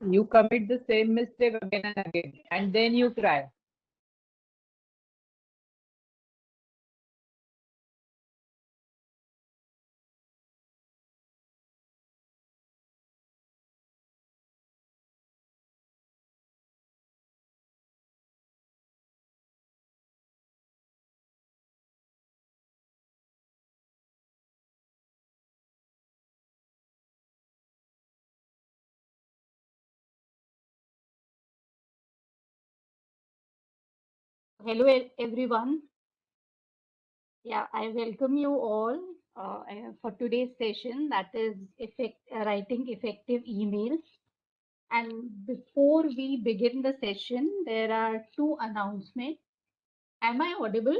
You commit the same mistake again and again, and then you cry. Hello, everyone. Yeah, I welcome you all for today's session, that is writing effective emails. And before we begin the session, there are two announcements. Am I audible?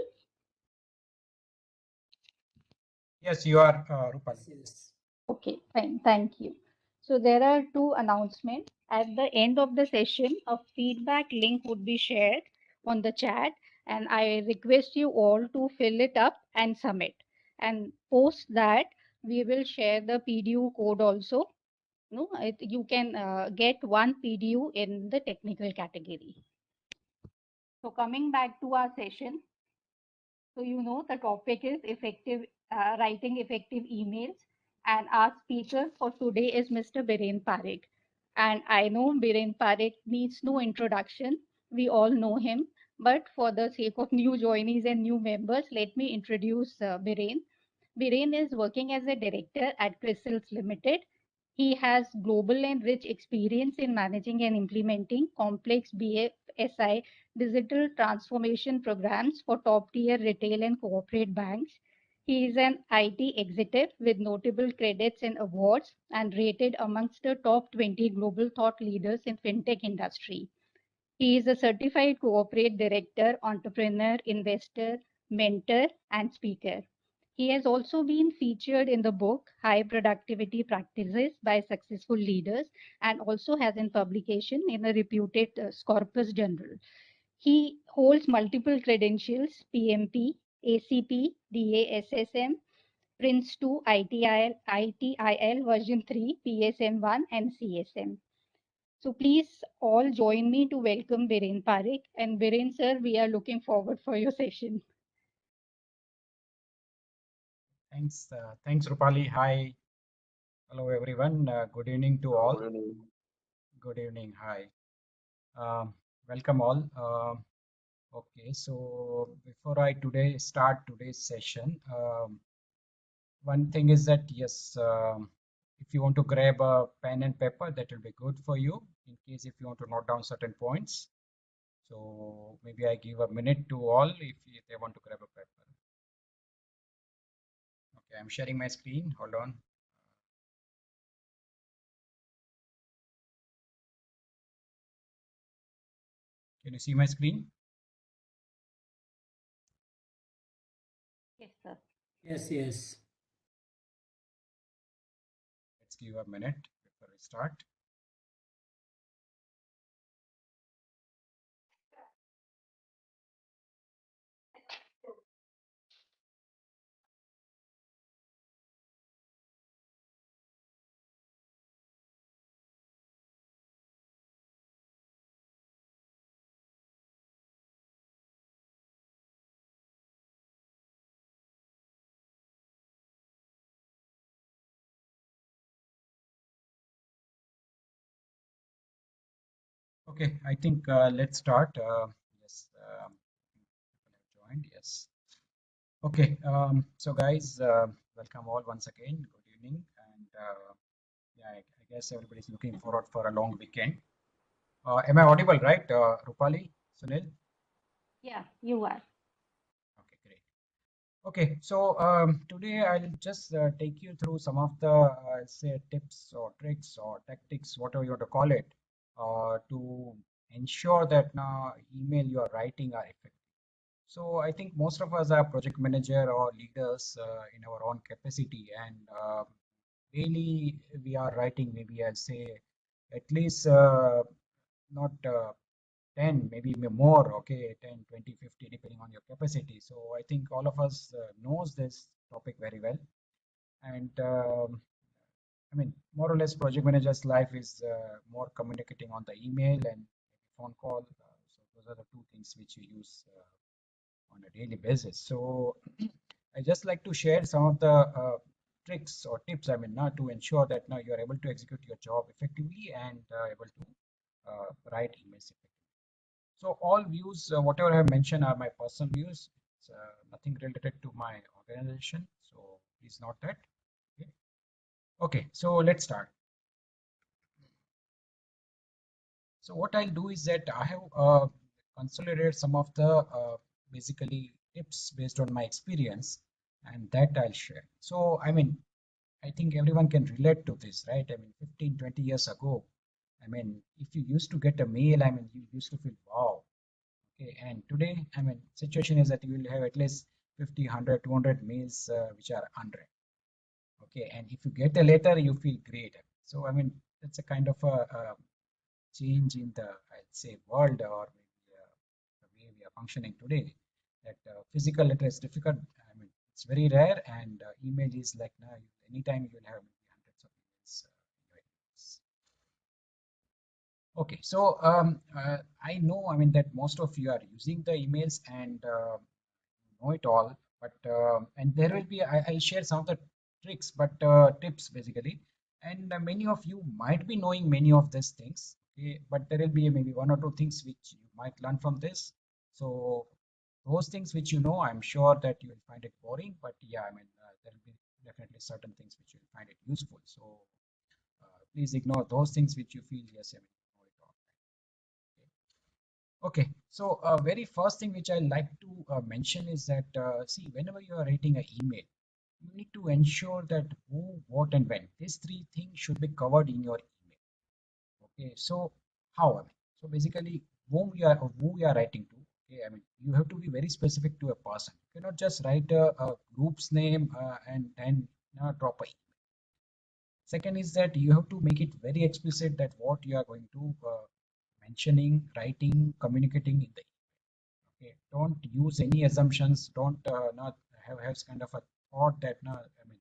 Yes, you are, Rupali. Yes. Okay, fine. Thank you. So there are two announcements. At the end of the session, a feedback link would be shared on the chat, and I request you all to fill it up and submit. And post that, we will share the PDU code also. No, you can get one PDU in the technical category. So coming back to our session, so the topic is writing effective emails, and our speaker for today is Mr. Biren Parekh. And I know Biren Parekh needs no introduction. We all know him, but for the sake of new joinees and new members, let me introduce Biren. Biren is working as a director at Crystals Limited. He has global and rich experience in managing and implementing complex BFSI digital transformation programs for top-tier retail and corporate banks. He is an IT executive with notable credits and awards and rated amongst the top 20 global thought leaders in fintech industry. He is a certified corporate director, entrepreneur, investor, mentor, and speaker. He has also been featured in the book High Productivity Practices by Successful Leaders and also has in publication in a reputed Corpus Journal. He holds multiple credentials: PMP, ACP, DASSM, Prince 2, ITIL version 3, PSM 1, and CSM. So please all join me to welcome Biren Parekh. And Biren sir, we are looking forward for your session. Thanks, Rupali. Hi, hello everyone. Good evening to all. Good evening. Good evening. Hi. Welcome all. Okay, so before I start today's session, one thing is that yes, if you want to grab a pen and paper, that will be good for you in case if you want to note down certain points. So maybe I give a minute to all if they want to grab a paper. Okay, I'm sharing my screen. Hold on. Can you see my screen? Yes, sir. Yes. Let's give a minute before we start. Okay, I think let's start. Yes, people have joined. Yes. Okay. So guys, welcome all once again. Good evening, and yeah, I guess everybody's looking forward for a long weekend. Am I audible, right, Rupali, Sunil? Yeah, you are. Okay, great. Okay, so today I'll just take you through some of the say tips or tricks or tactics, whatever you want to call it, to ensure that now email you are writing are effective. So I think most of us are project manager or leaders in our own capacity, and daily we are writing maybe I'll say at least not 10, maybe more, okay, 10, 20, 50, depending on your capacity. So I think all of us knows this topic very well. And I mean, more or less, project manager's life is more communicating on the email and phone call. So those are the two things which you use on a daily basis. So I just like to share some of the tricks or tips. I mean, now to ensure that now you are able to execute your job effectively and able to write emails effectively. So all views, whatever I have mentioned, are my personal views. It's nothing related to my organization. So please note that. Okay. Okay. So let's start. So what I'll do is that I have consolidated some of the basically tips based on my experience, and that I'll share. So I mean, I think everyone can relate to this, right? I mean, 15, 20 years ago, I mean, if you used to get a mail, I mean, you used to feel wow. Okay, and today, I mean, situation is that you will have at least 50, 100, 200 mails which are unread. Okay, and if you get a letter, you feel great. So I mean, that's a kind of a change in the, I'd say, world, or maybe the way we are functioning today. That physical letter is difficult. I mean, it's very rare, and email is like now, anytime you will have maybe hundreds of emails in your inbox. Okay, so I know, I mean, that most of you are using the emails and know it all, but and there will be, I'll share some of the tricks, but tips basically, and many of you might be knowing many of these things, okay, but there will be maybe one or two things which you might learn from this. So those things which you know, I'm sure that you will find it boring, but yeah, I mean, there will be definitely certain things which you will find it useful. So please ignore those things which you feel, yes, I mean, you know it all. Okay, so very first thing which I like to mention is that see, whenever you are writing an email, you need to ensure that who, what, and when. These three things should be covered in your email. Okay, so how? I mean, so basically, who you are writing to. Okay, I mean, you have to be very specific to a person. You cannot just write a group's name and then drop a email. Second is that you have to make it very explicit that what you are going to mentioning, writing, communicating in the email. Okay, don't use any assumptions. Don't not have kind of a thought that no, I mean,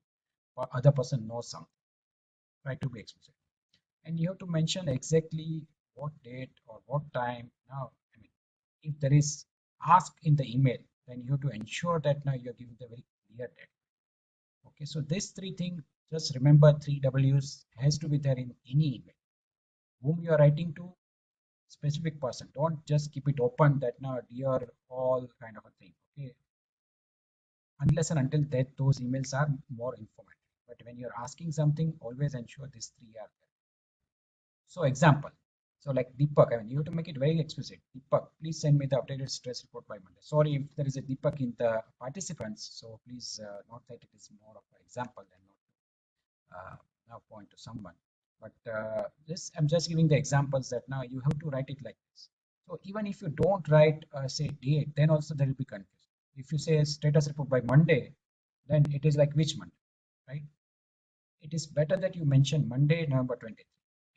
other person knows something. Try to be explicit, and you have to mention exactly what date or what time. Now, I mean, if there is ask in the email, then you have to ensure that now you are giving the very clear date. Okay, so these three things, just remember, three W's has to be there in any email. Whom you are writing to, specific person. Don't just keep it open that now dear all kind of a thing. Okay, unless and until that those emails are more informative. But when you're asking something, always ensure these three are there. So example, so like Deepak, I mean, you have to make it very explicit. Deepak, please send me the updated stress report by Monday. Sorry if there is a Deepak in the participants, so please note that it is more of an example and not now point to someone. But this, I'm just giving the examples that now you have to write it like this. So even if you don't write say date, then also there will be confusion. If you say status report by Monday, then it is like which Monday, right? It is better that you mention Monday, November 23.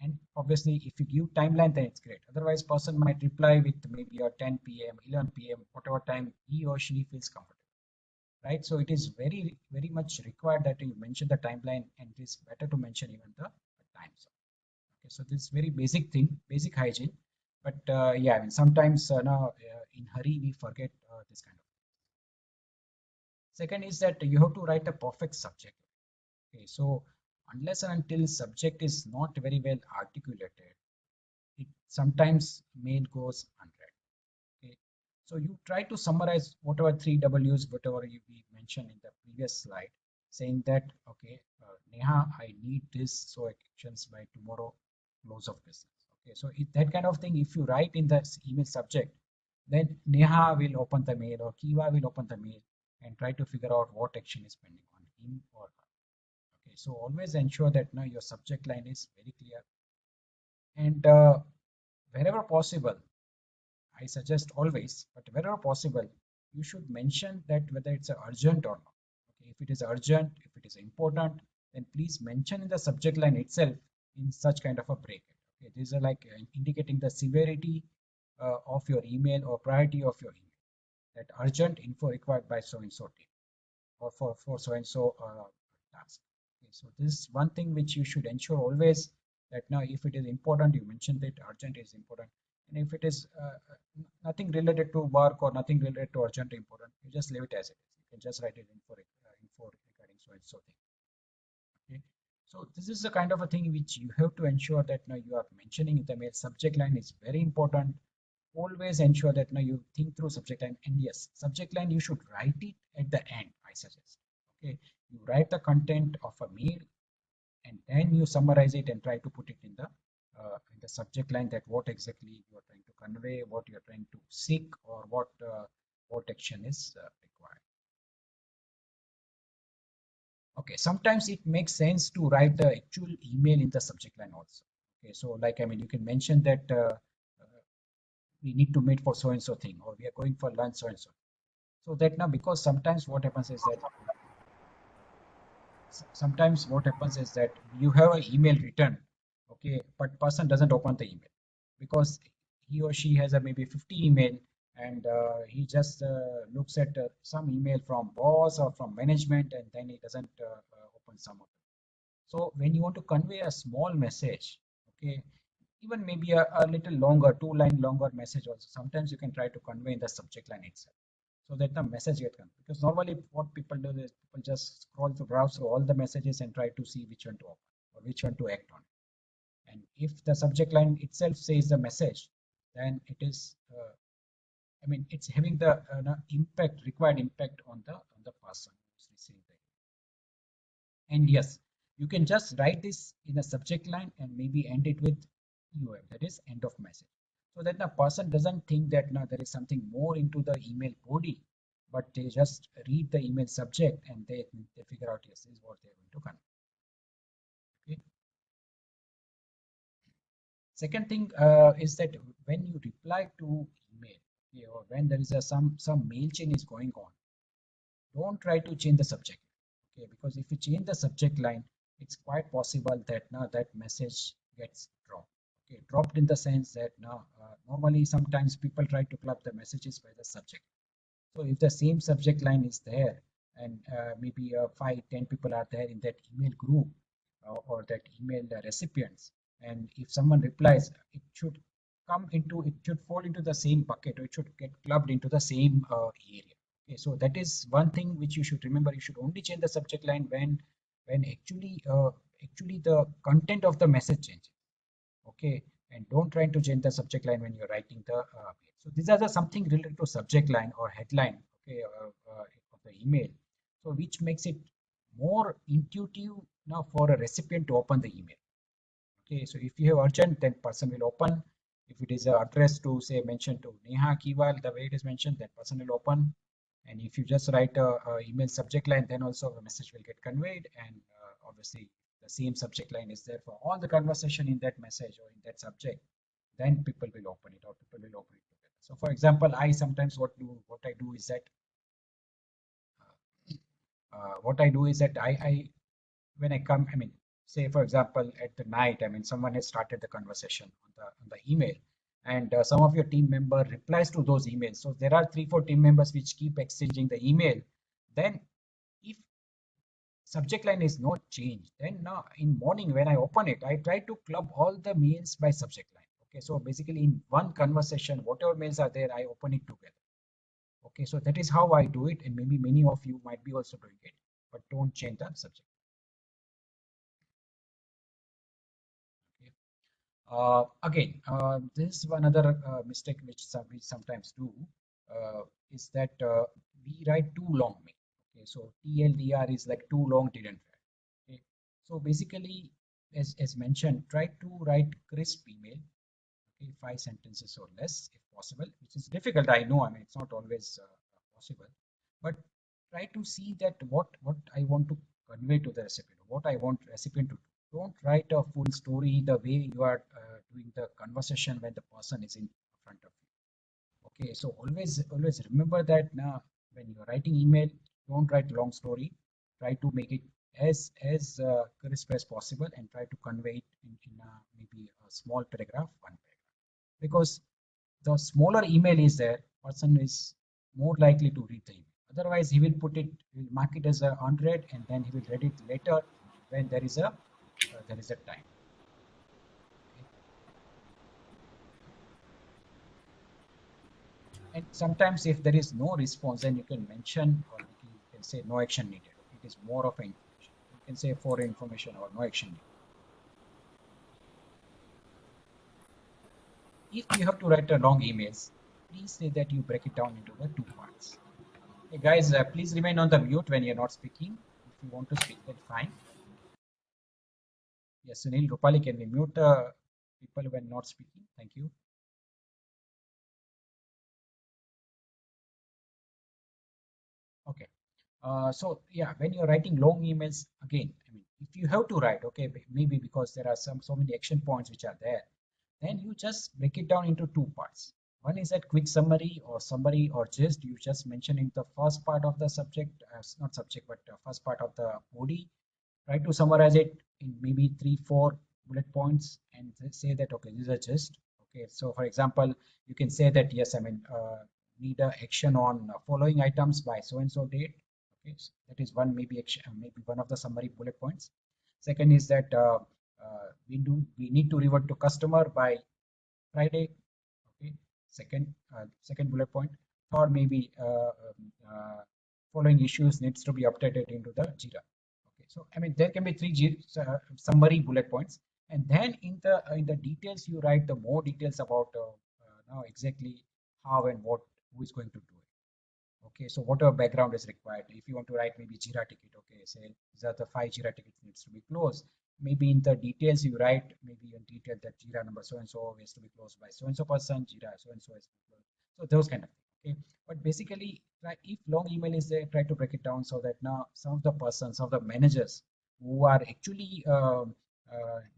And obviously, if you give timeline, then it's great. Otherwise, person might reply with maybe a 10 p.m., 11 p.m., whatever time he or she feels comfortable, right? So it is very, very much required that you mention the timeline, and it is better to mention even the time zone. Okay, so this is very basic thing, basic hygiene. But yeah, I mean, sometimes now in hurry we forget this kind of. Second is that you have to write a perfect subject. Okay, so unless and until subject is not very well articulated, it sometimes mail goes unread. Okay, so you try to summarize whatever three W's, whatever we mentioned in the previous slide, saying that okay, Neha, I need this, so actions by tomorrow, close of business. Okay, so that kind of thing, if you write in the email subject, then Neha will open the mail or Kiva will open the mail and try to figure out what action is pending on him or her. Okay, so always ensure that now your subject line is very clear, and wherever possible, I suggest always, but wherever possible, you should mention that whether it's urgent or not. Okay, if it is urgent, if it is important, then please mention in the subject line itself in such kind of a bracket. Okay, these are like indicating the severity of your email or priority of your email. That urgent info required by so and so team or for so and so task. Okay, so this is one thing which you should ensure always, that now if it is important, you mentioned that urgent is important, and if it is nothing related to work or nothing related to urgent important, you just leave it as it is. You can just write it info regarding so and so thing. Okay, so this is the kind of a thing which you have to ensure that now you are mentioning in the mail. Subject line is very important. Always ensure that now you think through subject line, and yes, subject line you should write it at the end, I suggest. Okay, you write the content of a mail and then you summarize it and try to put it in the subject line, that what exactly you are trying to convey, what you are trying to seek, or what action is required. Okay, sometimes it makes sense to write the actual email in the subject line also. Okay, so like, I mean, you can mention that we need to meet for so and so thing, or we are going for lunch so and so. So that now, because sometimes what happens is that you have an email written, okay, but person doesn't open the email because he or she has a maybe 50 email, and he just looks at some email from boss or from management, and then he doesn't open some of them. So when you want to convey a small message, okay, even maybe a little longer, 2 line longer message also, sometimes you can try to convey in the subject line itself, so that the message get conveyed. Because normally what people do is people just scroll to browse through all the messages and try to see which one to open or which one to act on. And if the subject line itself says the message, then it is, I mean, it's having the required impact on the person who's receiving the. And yes, you can just write this in a subject line and maybe end it with UM, that is end of message. So that the person doesn't think that now there is something more into the email body, but they just read the email subject and they figure out, yes, this is what they're going to convey. Okay. Second thing is that when you reply to email, okay, or when there is some mail chain is going on, don't try to change the subject, okay, because if you change the subject line, it's quite possible that now that message gets dropped. Okay, dropped in the sense that now normally sometimes people try to club the messages by the subject. So if the same subject line is there, and maybe 5-10 people are there in that email group, or that email recipients, and if someone replies, it should fall into the same bucket, or it should get clubbed into the same area. Okay, so that is one thing which you should remember. You should only change the subject line when actually the content of the message changes. Okay, and don't try to change the subject line when you're writing the mail. So these are the something related to subject line or headline, okay, of the email, so which makes it more intuitive now for a recipient to open the email. Okay, so if you have urgent, then person will open. If it is addressed to, say, mentioned to Neha Kiwal, the way it is mentioned, that person will open. And if you just write a email subject line, then also the message will get conveyed. And obviously, the same subject line is there for all the conversation in that message or in that subject. Then people will open it, or people will open it together. So, for example, I sometimes what I do is that I when I come, I mean, say for example, at the night, I mean, someone has started the conversation on the email, and some of your team member replies to those emails. So there are 3-4 team members which keep exchanging the email. Then if subject line is not changed, then now in morning when I open it, I try to club all the mails by subject line. Okay, so basically in one conversation, whatever mails are there, I open it together. Okay, so that is how I do it, and maybe many of you might be also doing it, but don't change the subject. Okay. Again, this is one other mistake which we sometimes do, is that we write too long mail. Okay, so TLDR is like too long didn't write. Okay, so basically, as mentioned, try to write crisp email. Okay, 5 sentences or less if possible, which is difficult. I know. I mean, it's not always possible, but try to see that what I want to convey to the recipient, what I want recipient to do. Don't write a full story the way you are doing the conversation when the person is in front of you. Okay, so always remember that now when you're writing email, don't write long story. Try to make it as crisp as possible, and try to convey it in maybe a small paragraph, one paragraph. Because the smaller email is there, person is more likely to read the email. Otherwise, he will mark it as a unread, and then he will read it later, when there is a time. Okay. And sometimes if there is no response, then you can mention, or you can say no action needed. Okay. It is more of an information. You can say for information or no action needed. If you have to write a long emails, please say that you break it down into the two parts. Hey guys, please remain on the mute when you're not speaking. If you want to speak, then fine. Yes, Sunil, Rupali, can we mute people when not speaking? Thank you. Okay. So yeah, when you're writing long emails, again, I mean, if you have to write, okay, maybe because there are so many action points which are there, then you just break it down into two parts. One is that quick summary or gist you just mention in the first part of the subject, not subject, but first part of the body. Try to summarize it in maybe 3, 4 bullet points and say that, okay, this is a gist. Okay, so for example, you can say that, yes, I mean, need a action on following items by so and so date. Okay, so that is one maybe action, maybe one of the summary bullet points. Second is that we need to revert to customer by Friday. Okay, second bullet point. Third, maybe following issues needs to be updated into the Jira. Okay, so I mean there can be three summary bullet points, and then in the details you write the more details about now exactly how and what who is going to do it. Okay, so whatever background is required. If you want to write maybe Jira ticket, okay, say these are the 5 Jira tickets needs to be closed. Maybe in the details you write maybe in detail that Jira number so and so has to be closed by so and so person, Jira so and so has to be closed. So those kind of things. Okay, but basically, if long email is there, try to break it down so that now some of the persons, some of the managers who are actually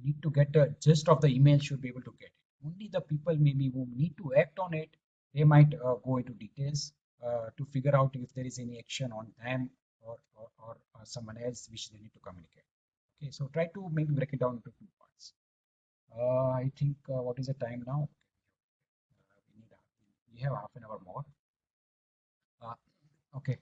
need to get a gist of the email should be able to get it. Only the people maybe who need to act on it, they might go into details to figure out if there is any action on them or someone else which they need to communicate. Okay, so try to maybe break it down into two parts. I think what is the time now? We need we have half an hour more. Okay.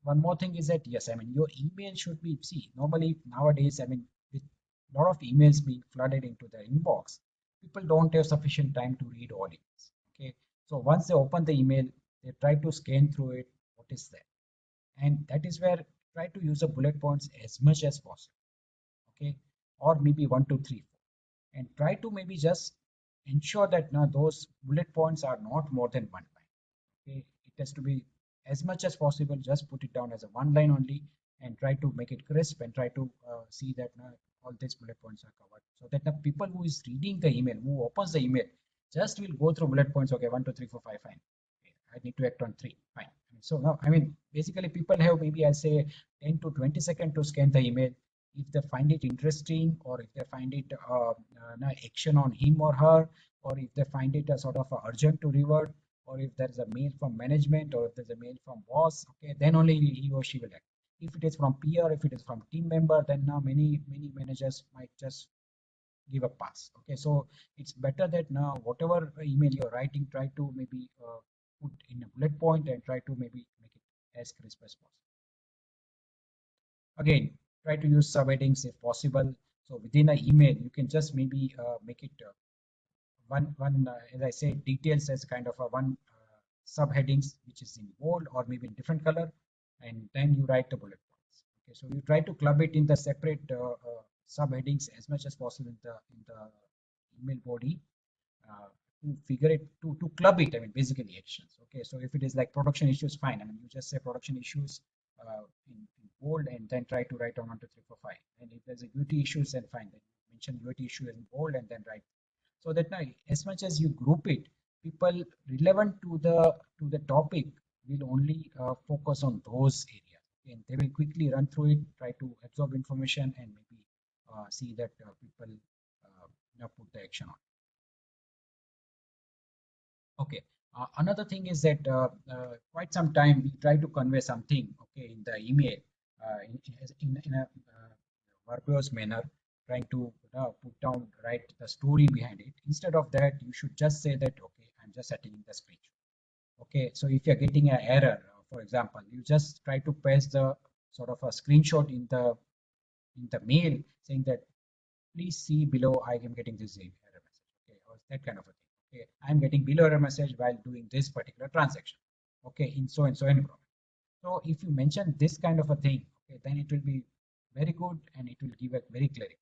One more thing is that yes, I mean your email should be normally nowadays, I mean with a lot of emails being flooded into the inbox, people don't have sufficient time to read all emails. Okay. So once they open the email, they try to scan through it, what is there? And that is where try to use the bullet points as much as possible. Okay, or maybe 1, 2, 3, 4. And try to maybe just ensure that now those bullet points are not more than one line. Okay, it has to be as much as possible, just put it down as a one line only and try to make it crisp and try to see that all these bullet points are covered so that the people who is reading the email, who opens the email, just will go through bullet points. Okay, 1, 2, 3, 4, 5, fine. Okay, I need to act on 3, fine. So now, I mean, basically people have maybe I'll say 10 to 20 seconds to scan the email. If they find it interesting or if they find it action on him or her, or if they find it a sort of urgent to revert, or if there's a mail from management or if there's a mail from boss, okay, then only he or she will act. If it is from peer, if it is from team member, then now many managers might just give a pass. Okay, so it's better that now whatever email you're writing, try to maybe put in a bullet point and try to maybe make it as crisp as possible. Again, try to use subheadings if possible. So within an email, you can just maybe make it one as I say, details as kind of a one subheadings which is in bold or maybe in different color, and then you write the bullet points. Okay, so you try to club it in the separate subheadings as much as possible in the email body uh, to figure it to club it. I mean, basically actions. Okay, so if it is like production issues, fine. I mean, you just say production issues in bold and then try to write on 1, 2, 3, 4, 5. And if there's a UT issues, then fine. Then mention UT issue in bold and then write so that now as much as you group it, people relevant to the topic will only focus on those areas and they will quickly run through it, try to absorb information and maybe see that people put the action on. Okay, another thing is that quite some time we try to convey something, okay, in the email in a verbose manner, trying to put down, write the story behind it. Instead of that, you should just say that, okay, I'm just setting the screenshot. Okay, so if you're getting an error, for example, you just try to paste the sort of a screenshot in the mail saying that please see below, I am getting this error message, okay, or that kind of a thing. Okay, I'm getting below error message while doing this particular transaction, okay, in so and so environment. So if you mention this kind of a thing, okay, then it will be very good and it will give a very clarity.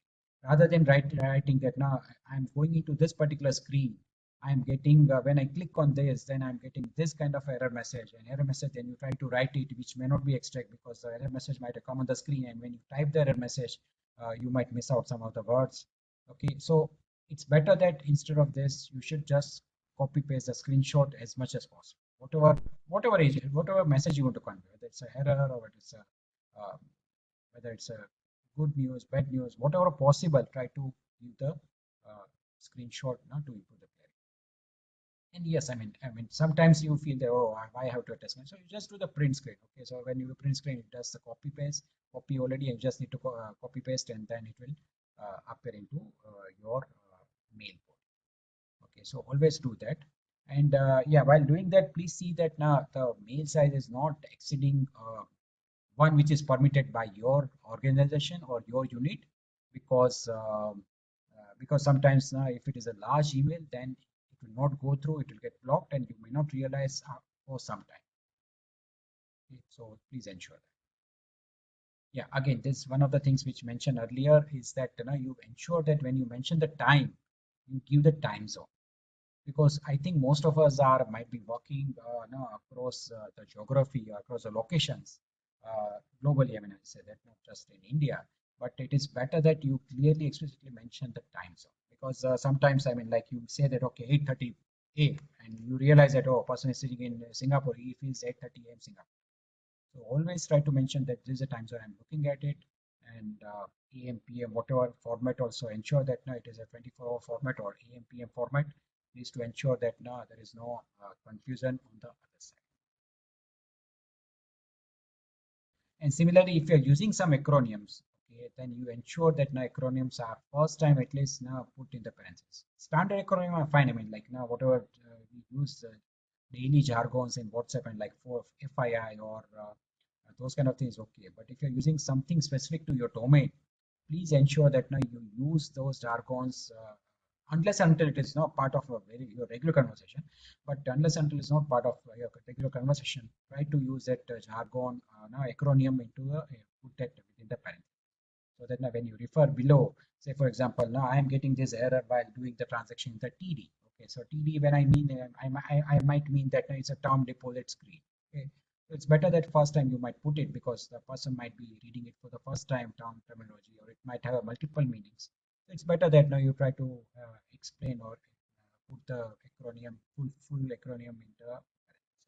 Rather than writing that now I'm going into this particular screen, I'm getting when I click on this, then I'm getting this kind of error message. And error message, then you try to write it, which may not be extract because the error message might have come on the screen, and when you type the error message, you might miss out some of the words. Okay, so it's better that instead of this, you should just copy paste the screenshot as much as possible. Whatever message you want to convey, whether it's an error or uh, whether it's a good news, bad news, whatever possible, try to give the screenshot now to improve the clarity. And yes, I mean, sometimes you feel that, oh, I have to attach, so you just do the print screen. Okay, so when you do print screen, it does the copy paste, copy already, and you just need to copy paste, and then it will appear into your mail port. Okay, so always do that. And yeah, while doing that, please see that now the mail size is not exceeding one which is permitted by your organization or your unit, because sometimes if it is a large email, then it will not go through, it will get blocked, and you may not realize for some time. Okay, so please ensure that. Yeah, again, this one of the things which mentioned earlier is that you ensure that when you mention the time, you give the time zone, because I think most of us might be working across the geography, across the locations globally. I mean, I say that not just in India, but it is better that you clearly explicitly mention the time zone, because sometimes, I mean, like you say that okay, 8:30 a, and you realize that oh, a person is sitting in Singapore, he feels 8:30 a.m. Singapore. So always try to mention that this is a time zone I'm looking at it, and AM, PM, whatever format. Also ensure that now it is a 24-hour format or AM, PM format, is to ensure that now there is no confusion on the other side. And similarly, if you're using some acronyms, okay, then you ensure that now acronyms are first time at least now put in the parentheses. Standard acronym are fine. I mean, like now whatever we use daily jargons in WhatsApp and like for FII or those kind of things, okay. But if you're using something specific to your domain, please ensure that now you use those jargons unless until it is not part of your regular conversation. But unless until it's not part of your regular conversation, try to use that jargon now acronym into put that within the parentheses, so that now when you refer below, say for example, now I am getting this error while doing the transaction in the TD. Okay, so TD, when I mean I might mean that it's a term deposit screen. Okay, so it's better that first time you might put it, because the person might be reading it for the first time, terminology, or it might have a multiple meanings. So it's better that now you try to explain or put the acronym, full acronym in the parentheses.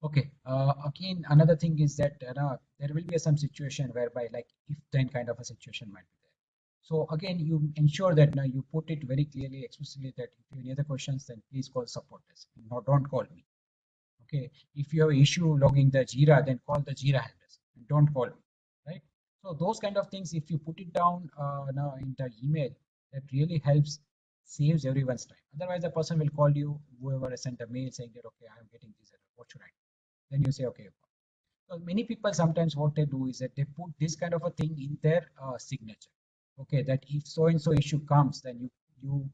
Okay, again, another thing is that there will be some situation whereby like if then kind of a situation might be there. So again, you ensure that now you put it very clearly, explicitly, that if you have any other questions, then please call support desk. No, don't call me. Okay, if you have an issue logging the Jira, then call the Jira help desk and don't call me, right? So those kind of things, if you put it down now in the email, that really helps, saves everyone's time. Otherwise, the person will call you, whoever has sent a mail saying that okay, I am getting this error, what should I do? Then you say okay. So many people sometimes what they do is that they put this kind of a thing in their signature. Okay, that if so and so issue comes, then you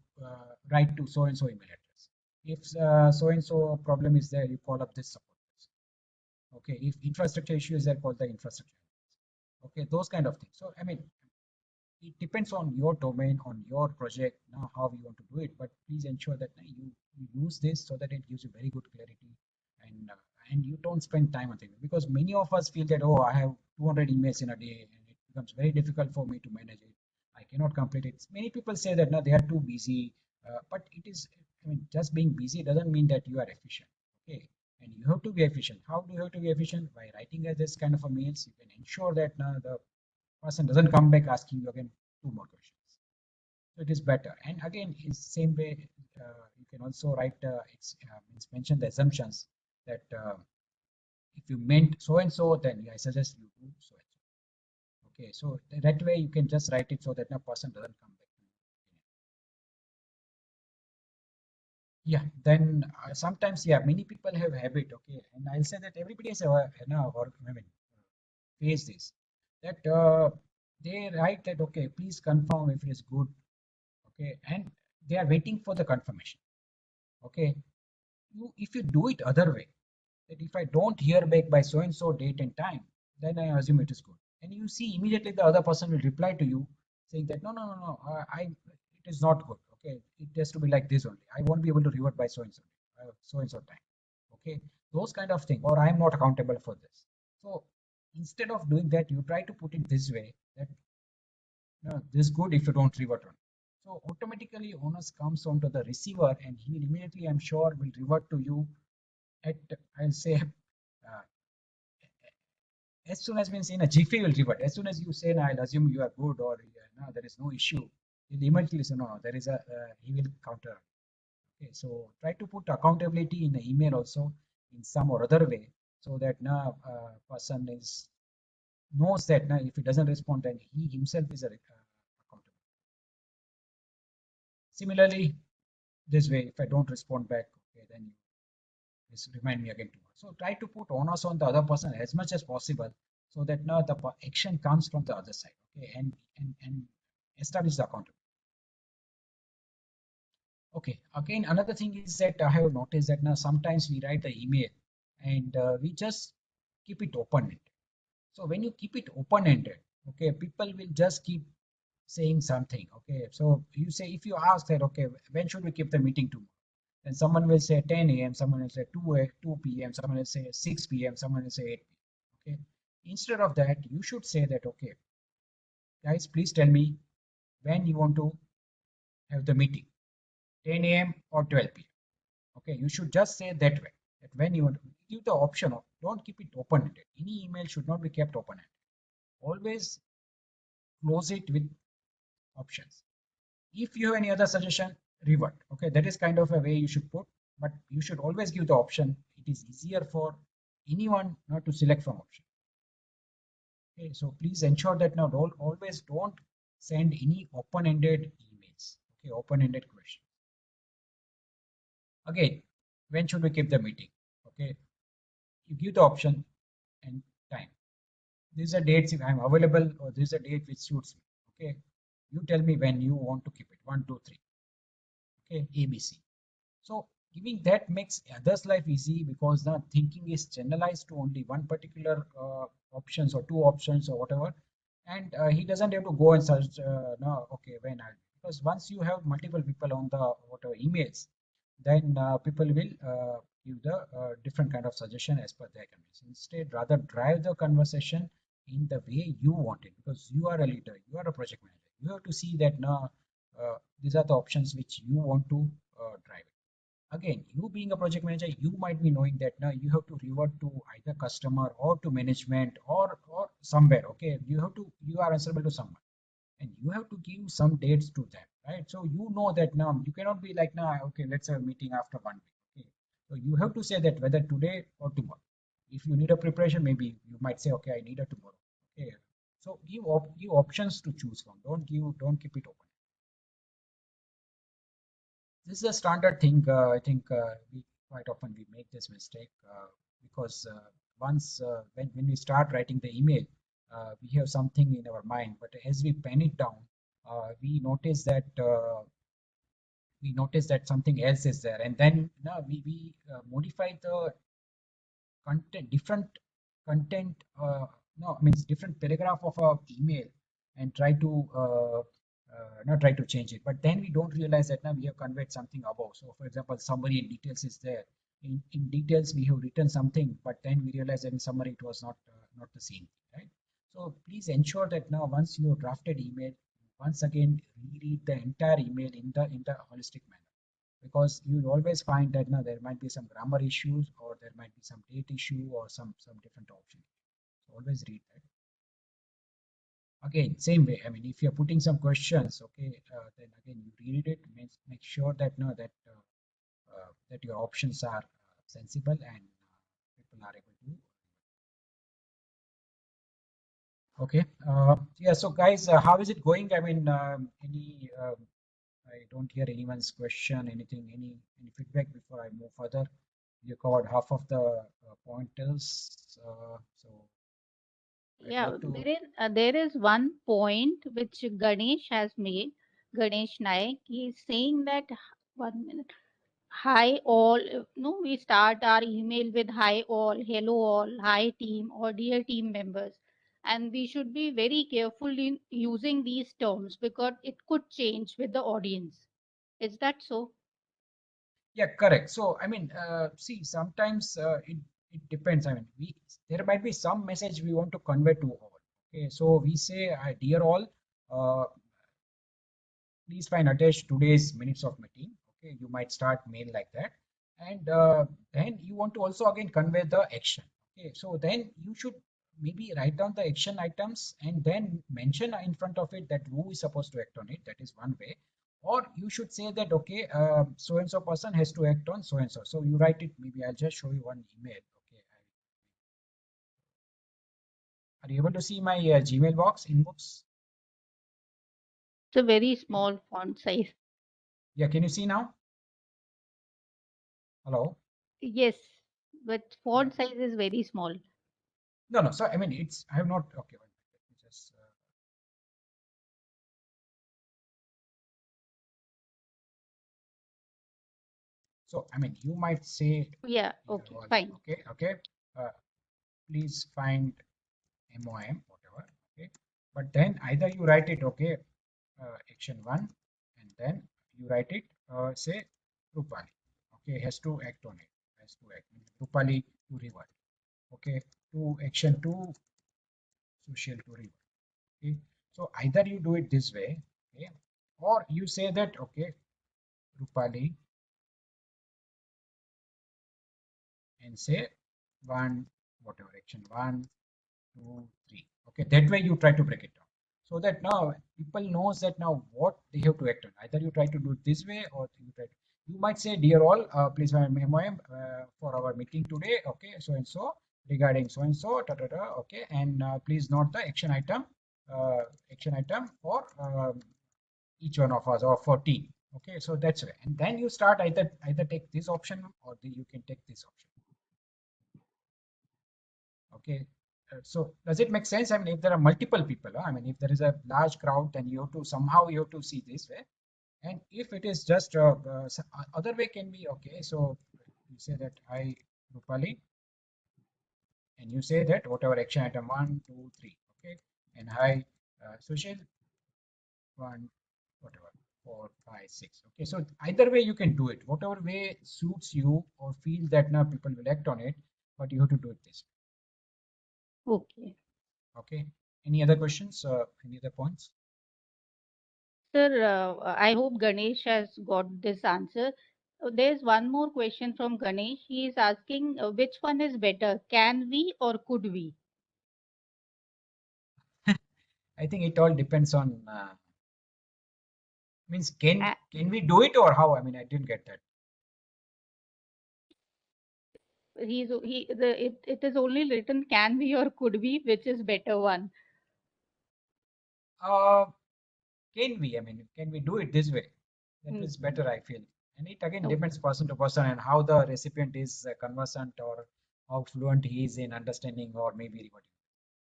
write to so and so email address. If so and so problem is there, you call up this support person. Okay, if infrastructure issue is there, call the infrastructure. Okay, those kind of things. So I mean, it depends on your domain, on your project, now how you want to do it. But please ensure that you use this so that it gives you very good clarity, and you don't spend time on things, because many of us feel that oh, I have 200 emails in a day and it becomes very difficult for me to manage it. I cannot complete it. Many people say that now they are too busy, but it is, I mean, just being busy doesn't mean that you are efficient. Okay, and you have to be efficient. How do you have to be efficient? By writing this kind of a mails, you can ensure that now the person doesn't come back asking you again two more questions. So it is better. And again, is same way you can also write means mention the assumptions that if you meant so and so, then I suggest you do so and so. Okay, so that way you can just write it so that a person doesn't come back to you. Yeah, then sometimes, yeah, many people have habit. Okay, and I'll say that everybody has I mean, face this, that they write that, okay, please confirm if it is good, okay, and they are waiting for the confirmation. Okay, if you do it other way, that if I don't hear back by so and so date and time, then I assume it is good. And you see immediately the other person will reply to you saying that no, it is not good. Okay, it has to be like this only. I won't be able to revert by so and so time. Okay, those kind of thing, or I am not accountable for this. So instead of doing that, you try to put it this way that this good if you don't revert on. So automatically onus comes onto the receiver, and he will immediately, I'm sure, will revert to you at, I'll say, as soon as means in a jiffy will revert. As soon as you say, no, I'll assume you are good, or no, there is no issue, he'll immediately say, no, there is a, he will counter. Okay, so try to put accountability in the email also in some or other way, so that now person is knows that now if he doesn't respond, then he himself is accountable. Similarly, this way, if I don't respond back, okay, then you just remind me again tomorrow. So try to put onus on the other person as much as possible, so that now the action comes from the other side, okay, and establish the accountability. Okay, again, another thing is that I have noticed that now sometimes we write the email and we just keep it open-ended. So when you keep it open-ended, okay, people will just keep saying something. Okay, so you say, if you ask that, okay, when should we keep the meeting tomorrow? Then someone will say 10 a.m., someone will say 2 p.m., someone will say 6 p.m., someone will say 8 p.m. Okay, instead of that, you should say that, okay, guys, please tell me when you want to have the meeting, 10 a.m. or 12 p.m. Okay, you should just say that way, that when you want to give the option of, don't keep it open-ended. Any email should not be kept open-ended. Always close it with options. If you have any other suggestion, revert. Okay, that is kind of a way you should put, but you should always give the option. It is easier for anyone not to select from option. Okay, so please ensure that now always don't send any open-ended emails. Okay, open-ended questions. Again, when should we keep the meeting? Okay, you give the option and time. These are dates if I'm available, or this is a date which suits me. Okay, you tell me when you want to keep it. 1, 2, 3. Okay, ABC. So giving that makes others' life easy, because the thinking is generalized to only one particular options or two options or whatever, and he doesn't have to go and search. No, okay, when I, because once you have multiple people on the whatever emails, then people will give the different kind of suggestion as per their convenience. Instead, rather drive the conversation in the way you want it, because you are a leader, you are a project manager. You have to see that now these are the options which you want to drive. Again, you being a project manager, you might be knowing that now you have to revert to either customer or to management or somewhere. Okay, you are answerable to someone, and you have to give some dates to them, right? So you know that now you cannot be like, now okay, let's have a meeting after 1 week. Okay, so you have to say that whether today or tomorrow. If you need a preparation, maybe you might say, okay, I need a tomorrow. Okay, so give options to choose from. Don't keep it open. This is a standard thing. I think we quite often we make this mistake, because once when we start writing the email, we have something in our mind, but as we pen it down, we notice that something else is there, and then we modify the content, different content, no, means different paragraph of a email, and try to not try to change it. But then we don't realize that now we have conveyed something above. So for example, summary and details is there. In details we have written something, but then we realize that in summary it was not the same, right? So please ensure that now once you have drafted email, once again reread the entire email in the holistic manner, because you'll always find that now there might be some grammar issues, or there might be some date issue, or some different option. So always read that. Again, same way. I mean, if you're putting some questions, okay, then again you read it. Make sure that that your options are sensible, and people are able to. Okay. Yeah. So guys, how is it going? I mean, any I don't hear anyone's question, anything, any feedback before I move further. You covered half of the pointers. So I'd Yeah, like to. there is one point which Ganesh has made. Ganesh Naik, he is saying that 1 minute. Hi all, no, we start our email with hi all, hello all, hi team, or dear team members. And we should be very careful in using these terms because it could change with the audience. Is that so? Yeah, correct. So, I mean, see, sometimes it depends. I mean, there might be some message we want to convey to all. Okay, so we say, dear all, uh, please find attached today's minutes of meeting. Okay, you might start mail like that, and then you want to also again convey the action. Okay, so then you should maybe write down the action items and then mention in front of it that who is supposed to act on it. That is one way. Or you should say that okay, so and so person has to act on so and so. So you write it. Maybe I'll just show you one email. Okay, are you able to see my Gmail box inbox? It's a very small font size. Yeah, can you see now? Hello. Yes, but Yeah. font size is very small. No, no. So I mean, it's I have not. Okay, one minute. Let me just. So I mean, you might say Yeah, here okay, all. fine. Okay, okay. Uh, Please find MOM whatever. Okay, but then either you write it okay, action one, and then you write it say Rupali. Okay, has to act on it. Has to act. Rupali to revert. Okay, to action two, social to revert. Okay, so either you do it this way. Okay, or you say that okay, Rupali and say one whatever action one, two, three. Okay, that way you try to break it down so that now people knows that now what they have to act on. Either you try to do it this way or you try to, you might say dear all, please find MOM for our meeting today. Okay, so and so regarding so and so ta, ta, ta, okay, and please note the uh, action item for each one of us or for team. Okay, so that's way, and then you start either take this option or you can take this option. Okay. So does it make sense? I mean, if there are multiple people, I mean, if there is a large crowd, then you have to somehow you have to see this way. And if it is just other way can be okay. So you say that I Rupali, and you say that whatever action item one, two, three, okay, and I social one, whatever, four, five, six. Okay, so either way you can do it. Whatever way suits you or feel that now people will act on it, but you have to do it this Okay. way. Okay. Any other questions? Any other points? Sir, I hope Ganesh has got this answer. There's one more question from Ganesh. He is asking which one is better, can we or could we? I think it all depends on means Uh, can we do it or how? I mean, I didn't get that. it is only written can we or could we, which is better one. Uh, can we? I mean, can we do it this way? That Hmm. is better, I feel. And it again Okay. depends person to person and how the recipient is conversant or how fluent he is in understanding or maybe rewarding.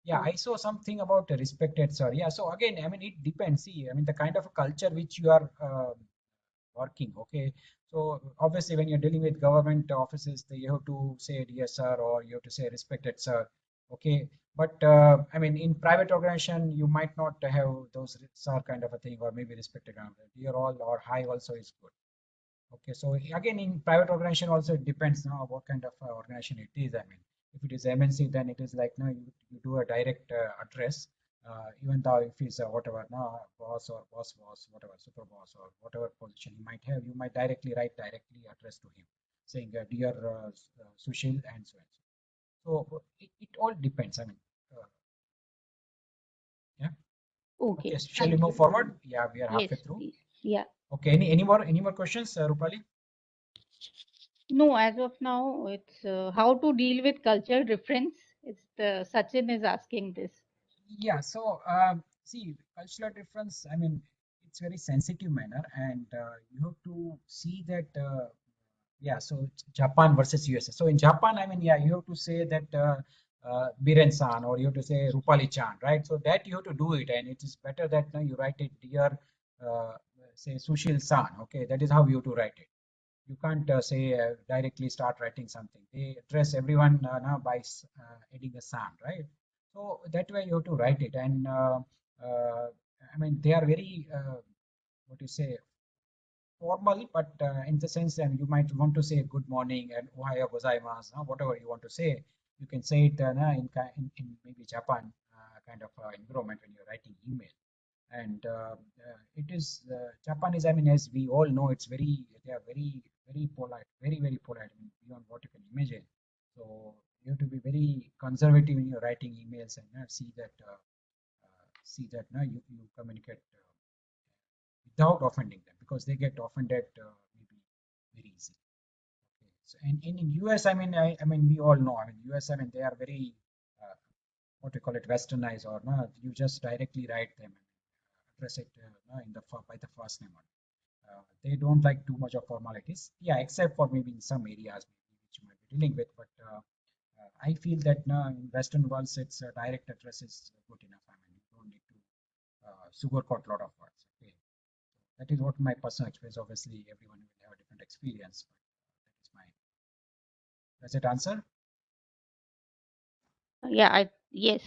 Yeah, Okay. I saw something about respected, sir. Yeah, so again, I mean, it depends. See, I mean, the kind of a culture which you are working. Okay, so obviously when you're dealing with government offices, you have to say dear sir or you have to say respected sir. Okay, but I mean in private organization you might not have those sir kind of a thing or maybe respected kind of a dear all or hi also is good. Okay, so again, in private organization also it depends now what kind of organization it is. I mean, if it is MNC, then it is like no, you do a direct address, even though if it's whatever no boss or boss, whatever super boss or whatever position you might have, you might directly write directly address to him, saying dear Sushil and so and so. So it all depends. I mean, uh, yeah. Okay, Okay. so shall we Thank move you. forward? Yeah, we are Yes, halfway through. please. Yeah. Okay, any more questions, Rupali? No, as of now, it's how to deal with cultural difference. It's the Sachin is asking this. Yeah, so see, cultural difference, I mean, it's very sensitive manner, and you have to see that, yeah, so it's Japan versus USA. So in Japan, I mean, yeah, you have to say that Biren-san, or you have to say Rupali-chan, right? So that you have to do it, and it is better that you write it dear, say Sushil-san. Okay, that is how you have to write it. You can't say directly start writing something. They address everyone now by adding a san, right? So that way you have to write it, and I mean they are very what you say formal, but in the sense you might want to say good morning and ohayou gozaimasu, whatever you want to say. You can say it in maybe Japan kind of environment when you're writing email. And it is Japan is, I mean, as we all know, it's very, they are very polite, very polite, I mean, beyond what you can imagine. So you have to be very conservative when you're writing emails, and see that you communicate without offending them, because they get offended maybe very easily. Okay. So, and in US, I mean, I mean, we all know, I mean, US, I mean, they are very what we call it, westernized, or no, you just directly write them and address it in the by the first name. They don't like too much of formalities, yeah, except for maybe in some areas maybe, which you might be dealing with. But I feel that in Western worlds, it's direct address is good enough. I mean, you don't need to sugarcoat a lot of words. Okay, that is what my personal experience. Obviously, everyone will have a different experience, but that is my. Does it answer? Yeah, yes,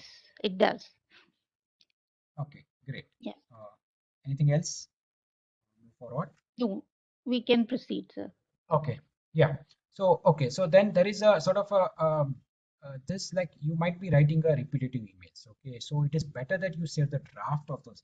it does. Okay, great. Yeah. Anything else? Move forward. No, we can proceed, sir. Okay, yeah. So, okay, so then there is a sort of a this, like you might be writing a repetitive emails. Okay, so it is better that you save the draft of those.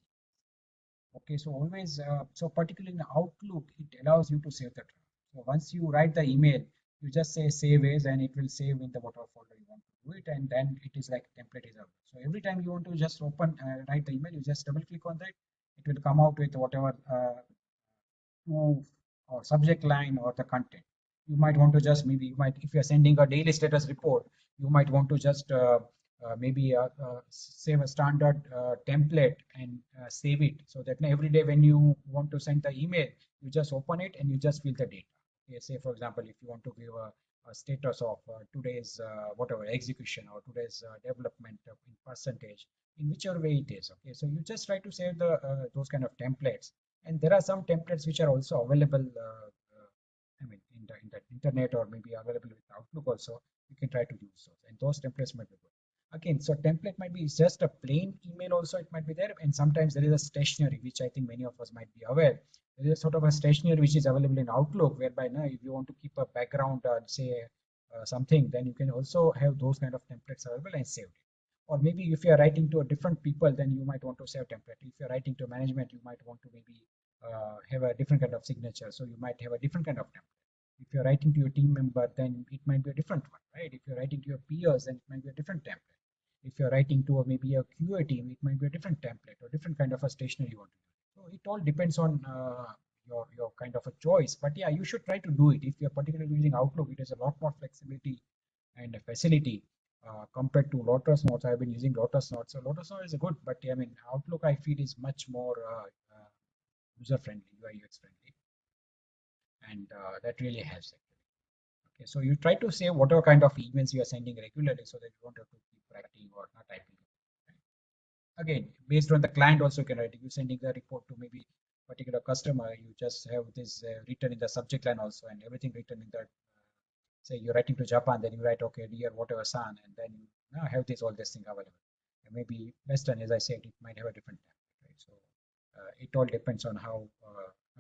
Okay, so always, so particularly in Outlook, it allows you to save the draft. So once you write the email, you just say save as, and it will save in the whatever folder you want to do it, and then it is like template is out. So every time you want to just open, write the email, you just double click on that. It will come out with whatever to or subject line or the content. You might want to just maybe you might, if you're sending a daily status report, you might want to just maybe save a standard template and save it, so that every day when you want to send the email, you just open it and you just fill the data. Okay, say for example, if you want to give a status of today's whatever execution or today's development in percentage, in whichever way it is. Okay, so you just try to save the those kind of templates, and there are some templates which are also available. I mean, in the internet, or maybe available with Outlook also. You can try to use those, and those templates might be good. Again, so template might be just a plain email also. It might be there, and sometimes there is a stationery, which I think many of us might be aware. There is sort of a stationery which is available in Outlook, whereby now if you want to keep a background, say something, then you can also have those kind of templates available and saved it. Or maybe if you are writing to a different people, then you might want to save template. If you're writing to management, you might want to maybe have a different kind of signature. So you might have a different kind of template. If you're writing to your team member, then it might be a different one, right? If you're writing to your peers, then it might be a different template. If you're writing to maybe a QA team, it might be a different template or different kind of a stationery you want to use. So it all depends on your kind of a choice. But yeah, you should try to do it. If you're particularly using Outlook, it has a lot more flexibility and facility compared to Lotus Notes. I've been using Lotus Notes. So Lotus Notes is good, but I mean, Outlook I feel is much more user friendly, UI UX friendly, and that really helps actually. Okay, so you try to save whatever kind of emails you are sending regularly, so that you don't have to keep writing or not typing. Right? Again, based on the client also, you can write. If you're sending the report to maybe particular customer, you just have this written in the subject line also, and everything written in that. Say you're writing to Japan, then you write okay dear whatever san, and then you now have this all this thing available. And maybe Western, as I said, it might have a different template, right? So it all depends on how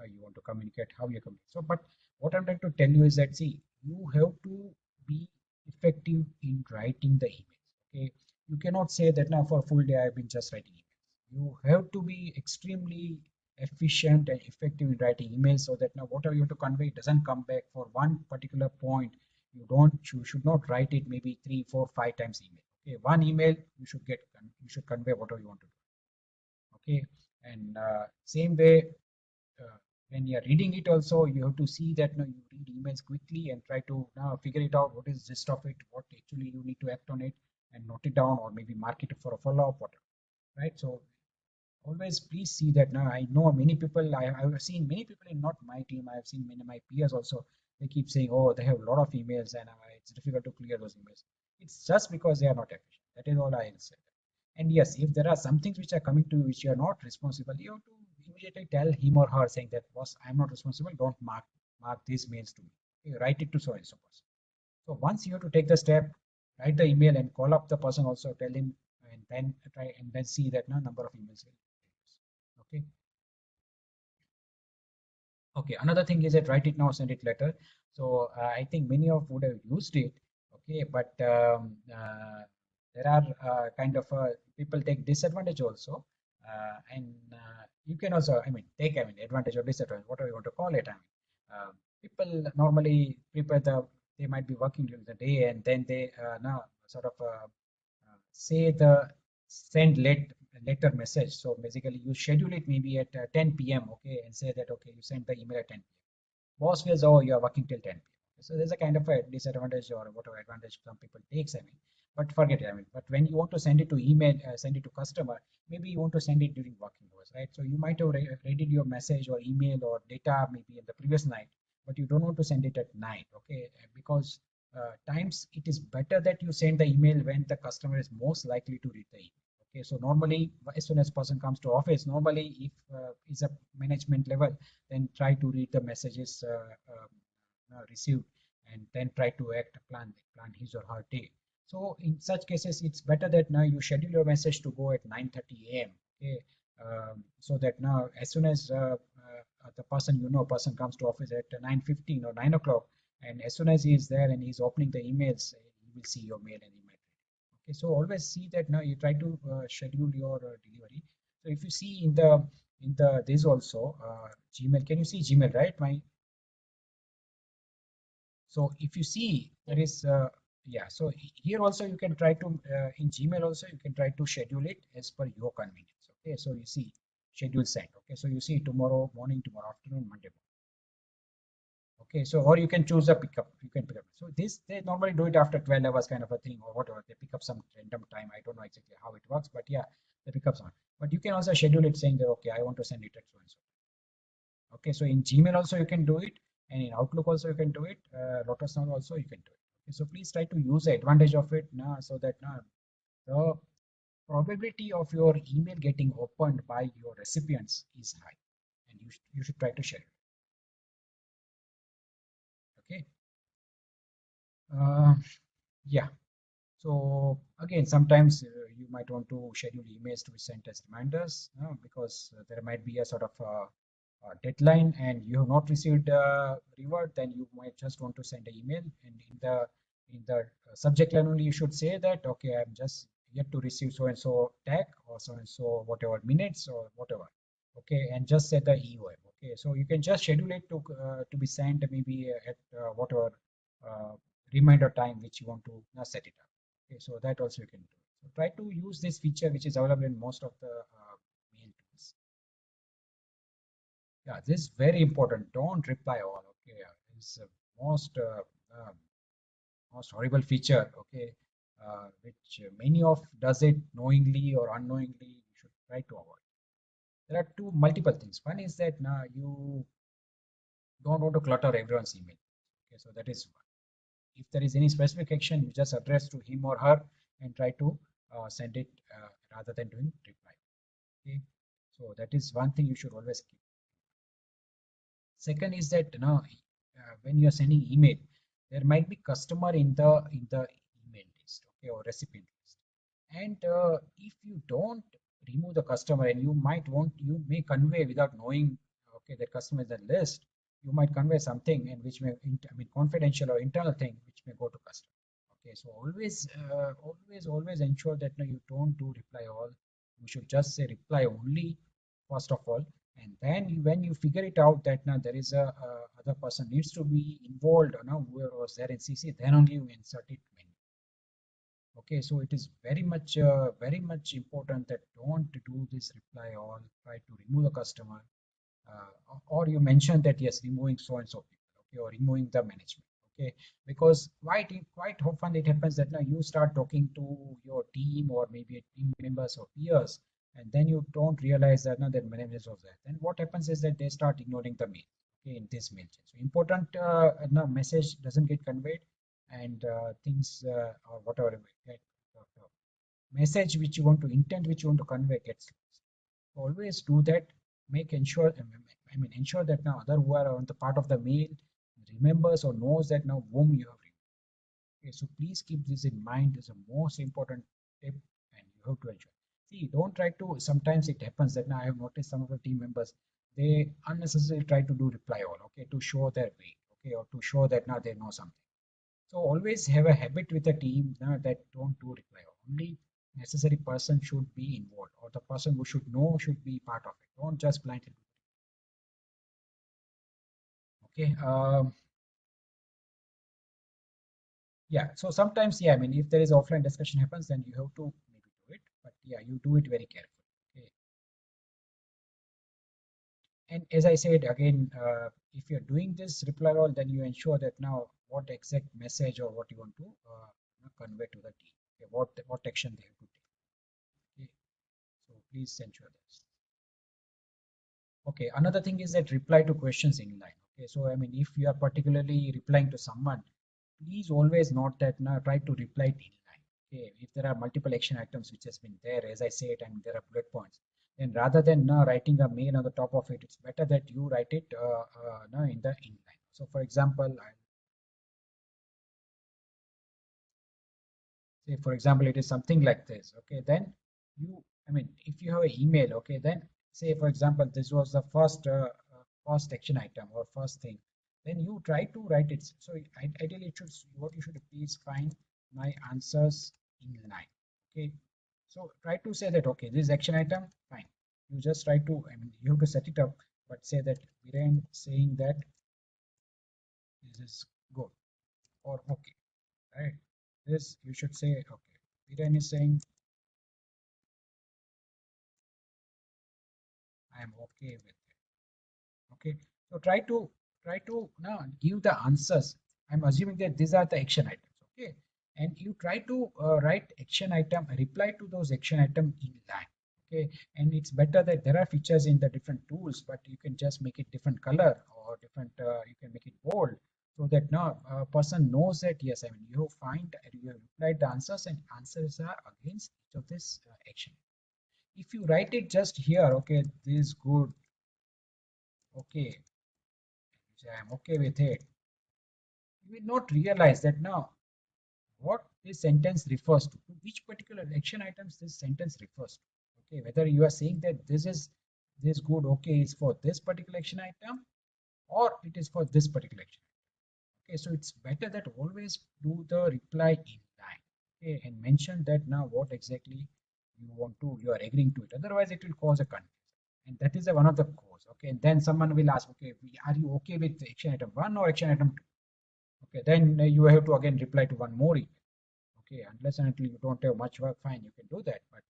you want to communicate, how you communicate. So, but what I'm trying to tell you is that, see, you have to be effective in writing the emails. Okay, you cannot say that now for a full day I've been just writing emails. You have to be extremely efficient and effective in writing emails, so that now whatever you have to convey doesn't come back for one particular point. You should not write it maybe 3, 4, 5 times email. Okay, one email you should convey whatever you want to do. Okay, and same way when you're reading it also, you have to see that now you read emails quickly and try to now figure it out, what is the gist of it, what actually you need to act on it, and note it down, or maybe mark it for a follow-up, whatever, right? So always please see that. Now I know many people, I've seen many people in not my team, I've seen many of my peers also, they keep saying, oh, they have a lot of emails, and it's difficult to clear those emails. It's just because they are not efficient. That is all I'll say. And yes, if there are some things which are coming to you which you are not responsible, you have to immediately tell him or her saying that, boss, I'm not responsible. Don't mark these mails to me. Okay, write it to so and so person. So once you have to take the step, write the email and call up the person also, tell him, and then try and then see that no number of emails will reduce. Okay. Okay, another thing is that write it now, send it later. So I think many of would have used it. Okay, but there are kind of people take disadvantage also, and you can also, I mean, take, I mean, advantage or disadvantage, whatever you want to call it. I mean, people normally prepare they might be working during the day, and then they now sort of say the send later message. So basically you schedule it maybe at 10 p.m. okay, and say that okay, you send the email at 10 p.m. Boss feels, oh, you are working till 10 p.m. So there's a kind of a disadvantage or whatever advantage some people takes, I mean, but forget it, I mean, but when you want to send it to email, send it to customer, maybe you want to send it during working hours, right? So you might have read your message or email or data maybe in the previous night, but you don't want to send it at night, okay? Because times it is better that you send the email when the customer is most likely to read the email. Okay, so normally as soon as person comes to office, normally if is a management level, then try to read the messages received and then try to plan his or her day. So in such cases, it's better that now you schedule your message to go at 9:30 a.m. Okay, so that now as soon as the person comes to office at 9:15 or 9 o'clock, and as soon as he is there and he's opening the emails, he will see your mail and he might read it. Okay, so always see that now you try to schedule your delivery. So if you see in the this also Gmail, can you see Gmail, right? So if you see there is yeah, so here also you can try to in Gmail also you can try to schedule it as per your convenience. Okay, so you see schedule sent. Okay, so you see tomorrow morning, tomorrow afternoon, Monday morning. Okay, so or you can choose a pickup. You can pick up. So this they normally do it after 12 hours kind of a thing or whatever. They pick up some random time. I don't know exactly how it works, but yeah, they pick up some. But you can also schedule it saying that okay, I want to send it at so and so. Okay, so in Gmail also you can do it, and in Outlook also you can do it. Lotus Now also you can do it. Okay, so please try to use the advantage of it now, so that now the probability of your email getting opened by your recipients is high, and you should try to share it. Okay. Yeah. So again, sometimes you might want to schedule emails to be sent as reminders because there might be a sort of deadline and you have not received a reward, then you might just want to send an email, and in the subject line only you should say that okay, I'm just yet to receive so and so tag or so and so whatever minutes or whatever. Okay, and just set the EOM. Okay, so you can just schedule it to be sent maybe at whatever uh, reminder time which you want to set it up. Okay, so that also you can do. So try to use this feature which is available in most of the mail tools. Yeah, this is very important. Don't reply all. Okay, it's most most horrible feature. Okay, which many of does it knowingly or unknowingly. You should try to avoid. There are two multiple things. One is that now you don't want to clutter everyone's email. Okay, so that is one. If there is any specific action, you just address to him or her and try to send it rather than doing reply. Okay, so that is one thing you should always keep. Second is that when you are sending email, there might be customer in the email list, okay, or recipient list. And if you don't remove the customer, and you may convey without knowing, okay, that customer is the list, you might convey something and which may, I mean, confidential or internal thing which may go to customer. Okay, so always ensure that no, you don't do reply all. You should just say reply only first of all, and then when you figure it out that now there is a other person needs to be involved, whoever was there in CC, then only you insert it manually. Okay, so it is very much important that don't do this reply all. Try to remove the customer, or you mentioned that yes, removing so and so people, okay, or removing the management, okay, because quite often it happens that now you start talking to your team or maybe team members or peers, and then you don't realize that now that management was there. Then what happens is that they start ignoring the mail, okay, in this mail chain. So important now message doesn't get conveyed, and things or whatever message which you want to intent which you want to convey gets lost. Always do that. Make ensure I mean ensure that now other who are on the part of the mail remembers or knows that now whom you have removed. Okay, so please keep this in mind. Is the most important tip, and you have to ensure. See, don't try to. Sometimes it happens that now I have noticed some of the team members they unnecessarily try to do reply all. Okay, to show their weight. Okay, or to show that now they know something. So always have a habit with the team that don't do reply all. Only necessary person should be involved, or the person who should know should be part of it. Don't just blindly do it. Okay. Yeah, so sometimes, yeah, I mean, if there is offline discussion happens, then you have to maybe do it, but yeah, you do it very carefully. Okay. And as I said again, if you're doing this reply all, then you ensure that now what exact message or what you want to convey to the team. Okay, what action they have to take. Okay, so please ensure this. Okay, another thing is that reply to questions in line. Okay, so I mean, if you are particularly replying to someone, please always note that now try to reply it in line. Okay, if there are multiple action items which has been there, as I said, and there are bullet points, then rather than writing a mail on the top of it, it's better that you write it in the inline. So, for example, say for example it is something like this. Okay, then you I mean if you have an email, okay, then say for example this was the first action item or first thing, then you try to write it. So ideally it should, what you should do is find my answers in line. Okay, so try to say that okay, this action item, fine, you just try to, I mean you have to set it up, but say that Viren saying that this is good or okay, right? This you should say okay, Viren is saying I am okay with it. Okay, so try to now give the answers. I'm assuming that these are the action items. Okay, and you try to write action item, reply to those action item in line. Okay, and it's better that there are features in the different tools, but you can just make it different color or different. You can make it bold so that now a person knows that yes, I mean you find you have replied the answers and answers are against each of this action. If you write it just here, okay, this is good, okay, I'm okay with it, you will not realize that now what this sentence refers to which particular action items this sentence refers to. Okay, whether you are saying that this good okay is for this particular action item or it is for this particular action. Okay, so it's better that always do the reply in line. Okay, and mention that now what exactly you are agreeing to it. Otherwise, it will cause a confusion. And that is one of the cause. Okay, and then someone will ask, okay, are you okay with action item one or action item two? Okay, then you have to again reply to one more email. Okay, unless and until you don't have much work, fine, you can do that. But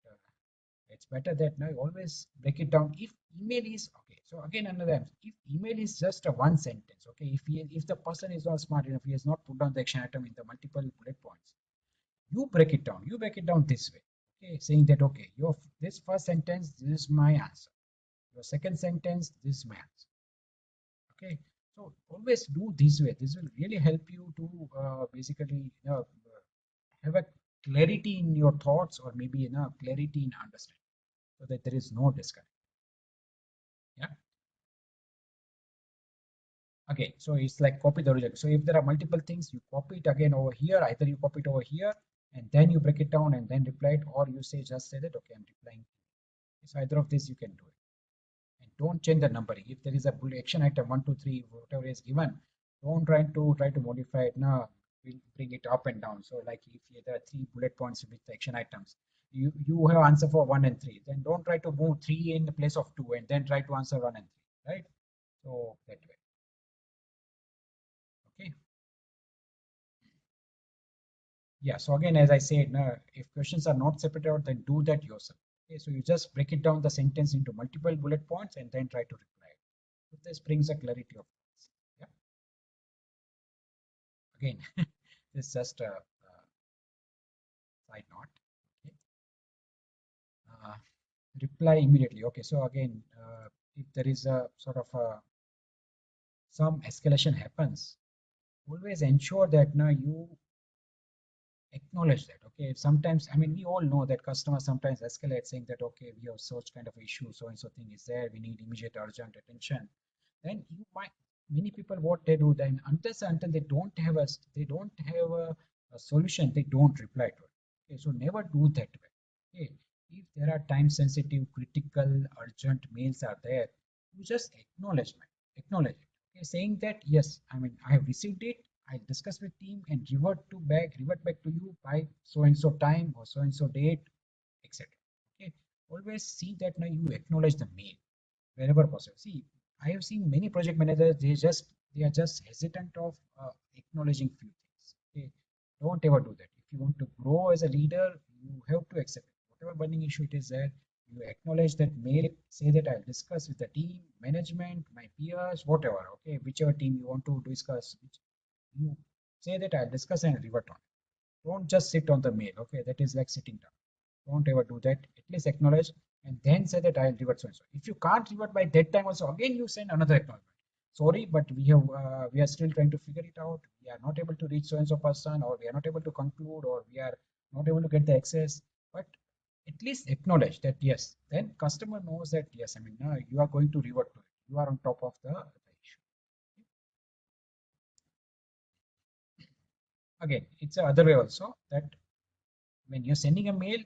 it's better that now you always break it down. If email is okay, so again another, if email is just a one sentence, okay, if the person is not smart enough, he has not put down the action item in the multiple bullet points, you break it down. You break it down this way, okay, saying that okay, your this first sentence, this is my answer. Your second sentence, this is my answer. Okay, so always do this way. This will really help you to basically have a clarity in your thoughts or maybe clarity in understanding so that there is no disconnect. Yeah. Okay, so it's like copy the original. So if there are multiple things, you copy it again over here. Either you copy it over here and then you break it down and then reply it, or you just say that okay, I'm replying. So either of these you can do it. And don't change the numbering. If there is a action item 1, 2, 3, whatever is given, don't try to modify it. Now we'll bring it up and down. So like if there are 3 bullet points with action items, you have answer for 1 and 3. Then don't try to move 3 in the place of 2 and then try to answer 1 and 3, right? So that way. Okay. Yeah. So again, as I said, if questions are not separated out, then do that yourself. Okay. So you just break it down the sentence into multiple bullet points and then try to reply it. So this brings a clarity of thoughts. Yeah. Again, this is just a side note. Okay. Uh, Reply immediately. Okay. So again, if there is a sort of some escalation happens, always ensure that now you acknowledge that. Okay, sometimes, I mean, we all know that customers sometimes escalate saying that, okay, we have such kind of issue, so and so thing is there, we need immediate urgent attention. Then you might, many people, what they do then, until they don't have a solution, they don't reply to it. Okay, so never do that way. Okay, if there are time sensitive, critical, urgent mails are there, you just acknowledge it. Okay, saying that yes, I mean, I have received it, I'll discuss with team and revert back to you by so and so time or so and so date, etc. Okay, always see that now you acknowledge the mail wherever possible. See, I have seen many project managers, they are just hesitant of acknowledging few things. Okay, don't ever do that. If you want to grow as a leader, you have to accept it. Whatever burning issue it is there, you acknowledge that mail, say that I'll discuss with the team, management, my peers, whatever. Okay, whichever team you want to discuss, you say that I'll discuss and revert on it. Don't just sit on the mail. Okay, that is like sitting down. Don't ever do that. At least acknowledge and then say that I'll revert so and so. If you can't revert by that time also, again you send another acknowledgement. Sorry, but we are still trying to figure it out. We are not able to reach so and so person, or we are not able to conclude, or we are not able to get the access. But at least acknowledge that yes. Then customer knows that yes. I mean, you are going to revert to it. You are on top of the issue. Again, it's the other way also that when you're sending a mail,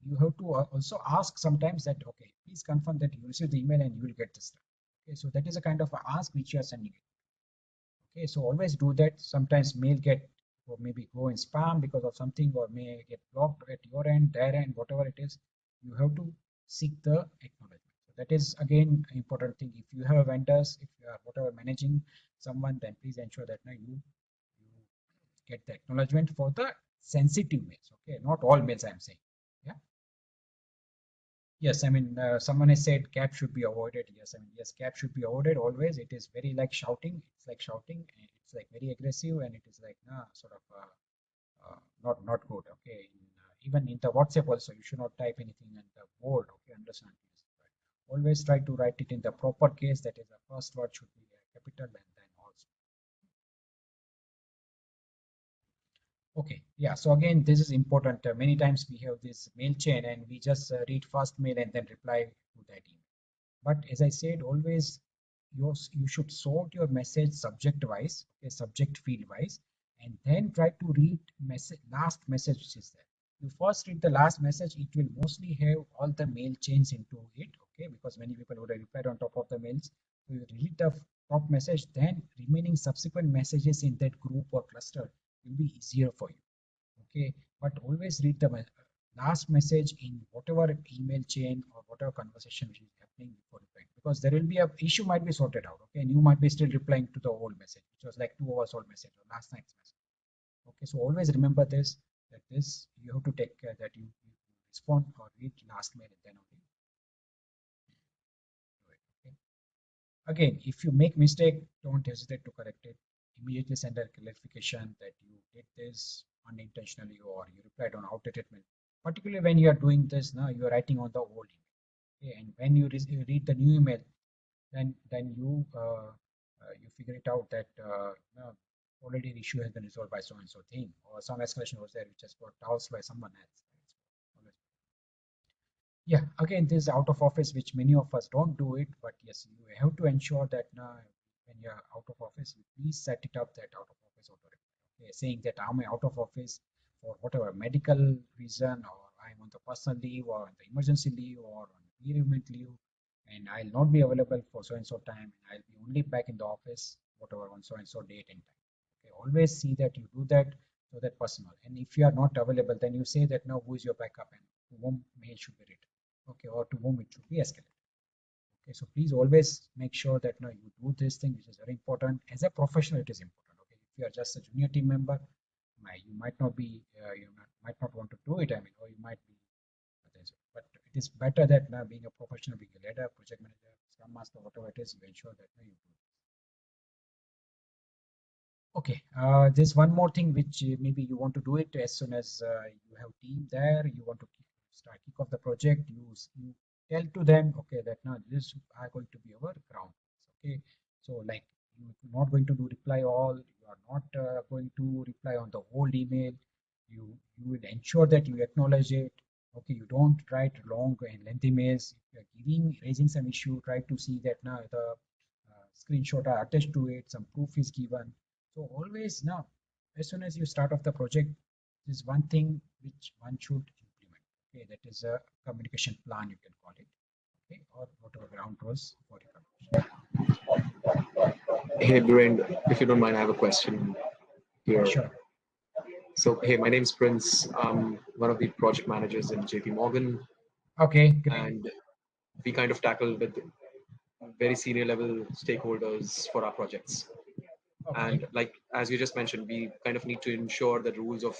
you have to also ask sometimes that, okay, please confirm that you received the email and you will get this done. Okay, so that is a kind of a ask which you are sending it. Okay, so always do that. Sometimes mail get or maybe go in spam because of something, or may get blocked at your end, their end, whatever it is. You have to seek the acknowledgement. So that is again an important thing. If you have vendors, if you are whatever managing someone, then please ensure that now you get the acknowledgement for the sensitive mails. Okay, not all mails I'm saying. Yeah. Yes, I mean, someone has said cap should be avoided. Yes, I mean, yes, cap should be avoided always. It is very like shouting. It's like shouting. And it's like very aggressive, and it is like sort of not good. Okay, even in the WhatsApp also, you should not type anything in the board. Okay, understand this. But always try to write it in the proper case. That is, the first word should be a capital, and then also. Okay, yeah. So again, this is important. Many times we have this mail chain, and we just read first mail and then reply to that email. But as I said, always you should sort your message subject wise, okay, subject field wise, and then try to read last message which is there. You first read the last message, it will mostly have all the mail chains into it, okay, because many people would have replied on top of the mails. So you read the top message, then remaining subsequent messages in that group or cluster will be easier for you. Okay, but always read the last message in whatever email chain or whatever conversation which is happening before replying, because there will be a issue might be sorted out. Okay, and you might be still replying to the old message, which was like 2 hours old message or last night's message. Okay, so always remember this, that this you have to take care that you respond or read last mail and then only do it. Okay. Again, if you make mistake, don't hesitate to correct it. Immediately send a clarification that you did this unintentionally or you replied on outdated mail. Particularly when you are doing this, now you are writing on the old email. Okay, and when you read the new email, then you figure it out that already the issue has been resolved by so and so thing, or some escalation was there which has got housed by someone else. Yeah, again, this is out of office, which many of us don't do it, but yes, you have to ensure that when you're out of office, you please set it up that out of office auto reply. Okay, saying that I'm out of office for whatever medical reason, or I'm on the personal leave, or on the emergency leave, or on bereavement leave, and I'll not be available for so and so time, and I'll be only back in the office, whatever on so and so date and time. Okay, always see that you do that so that personal. And if you are not available, then you say that now who is your backup and to whom mail should be written, okay, or to whom it should be escalated. Okay, so please always make sure that now you do this thing, which is very important. As a professional, it is important. Okay, if you are just a junior team member, you might not be, might not want to do it. I mean, or you might be, but it is better that now being a professional, being a leader, project manager, scrum master, whatever it is, you ensure that now you do. Okay, there's one more thing which maybe you want to do it as soon as you have team there, you want to start kick off the project, you tell to them, okay, that now this are going to be our ground. Okay, so like you're not going to do reply all, you are not going to reply on the old email. You will ensure that you acknowledge it. Okay, you don't write long and lengthy mails. If you're raising some issue, try to see that now the screenshot are attached to it, some proof is given. So always now, as soon as you start off the project, there's one thing which one should implement. Okay, that is a communication plan, you can call it. Okay, or whatever ground rules for your communication. Hey, Brian, if you don't mind, I have a question here. Sure. So, hey, my name's Prince. I'm one of the project managers in JP Morgan, Okay, great. and we kind of tackle with very senior level stakeholders for our projects. Okay. And like as you just mentioned, we kind of need to ensure that rules of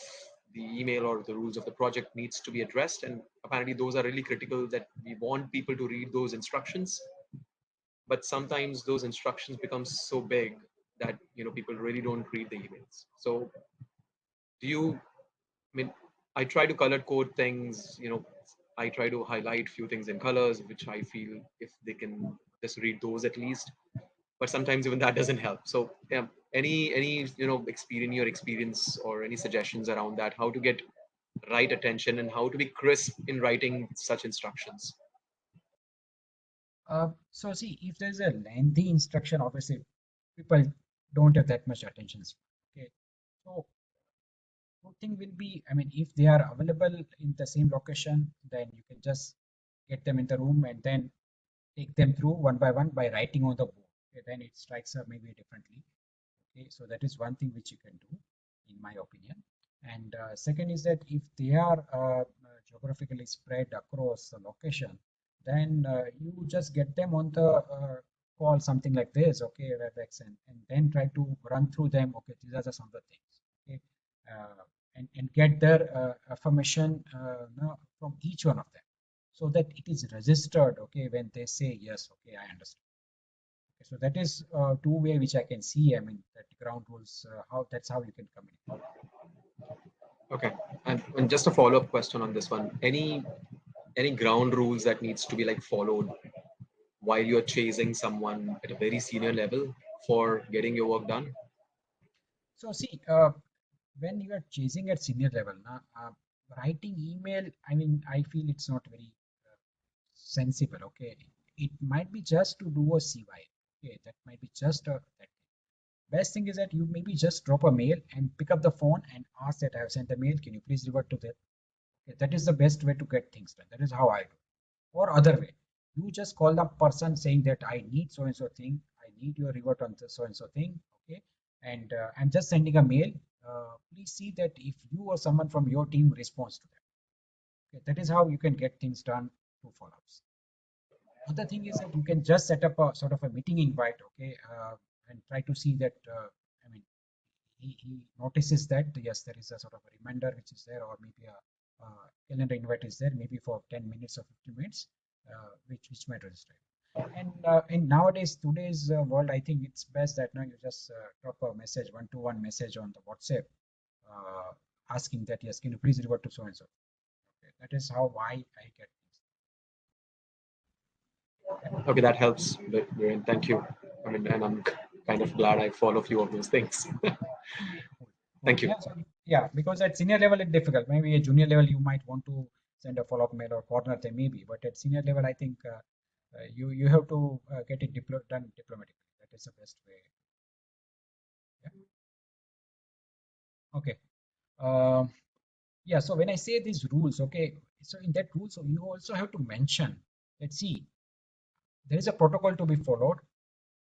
the email or the rules of the project needs to be addressed. And apparently those are really critical, that we want people to read those instructions. But sometimes those instructions become so big that people really don't read the emails. So do you, I mean, I try to color code things, I try to highlight few things in colors, which I feel if they can just read those at least. But sometimes even that doesn't help. So yeah, any experience or any suggestions around that, how to get right attention and how to be crisp in writing such instructions? So see, if there's a lengthy instruction, obviously people don't have that much attention span. Okay, so good thing will be, I mean, if they are available in the same location, then you can just get them in the room and then take them through one by one by writing on the board. Okay, then it strikes her maybe differently. Okay, so that is one thing which you can do, in my opinion. And second is that if they are geographically spread across the location, then you just get them on the call, something like this, okay, WebEx, and then try to run through them. Okay, these are some of the things. Okay, and get their affirmation from each one of them, so that it is registered. Okay, when they say yes, okay, I understand. So that is two way which I can see. I mean, that ground rules, that's how you can communicate. Okay, and just a follow-up question on this one. Any ground rules that needs to be like followed while you're chasing someone at a very senior level for getting your work done? So see, when you are chasing at senior level, writing email, I mean, I feel it's not very sensible. Okay, it might be just to do a CY. Okay, that might be just that. Best thing is that you maybe just drop a mail and pick up the phone and ask that I have sent a mail. Can you please revert to that? Okay, that is the best way to get things done. That is how I do. Or other way, you just call the person saying that I need so and so thing. I need your revert on this so and so thing. Okay, and I'm just sending a mail. Please see that if you or someone from your team responds to that. Okay, that is how you can get things done through follow-ups. Other thing is that you can just set up a sort of a meeting invite. Okay, and try to see that. I mean, he notices that yes, there is a sort of a reminder which is there, or maybe a calendar invite is there, maybe for 10 minutes or 15 minutes, which might register. And nowadays, today's world, I think it's best that now you just drop a message, one-to-one message on the WhatsApp, asking that yes, can you please revert to so and so. Okay, that is how I get things. Okay, that helps, Viren. Thank you. I mean, and I'm kind of glad I follow a few of those things. Thank you. Yeah, so, yeah, because at senior level it's difficult. Maybe a junior level you might want to send a follow-up mail or corner them maybe, but at senior level I think you have to get it done diplomatically. That is the best way. Yeah. Okay. Yeah. So when I say these rules, okay, so in that rule, so you also have to mention. Let's see, there is a protocol to be followed.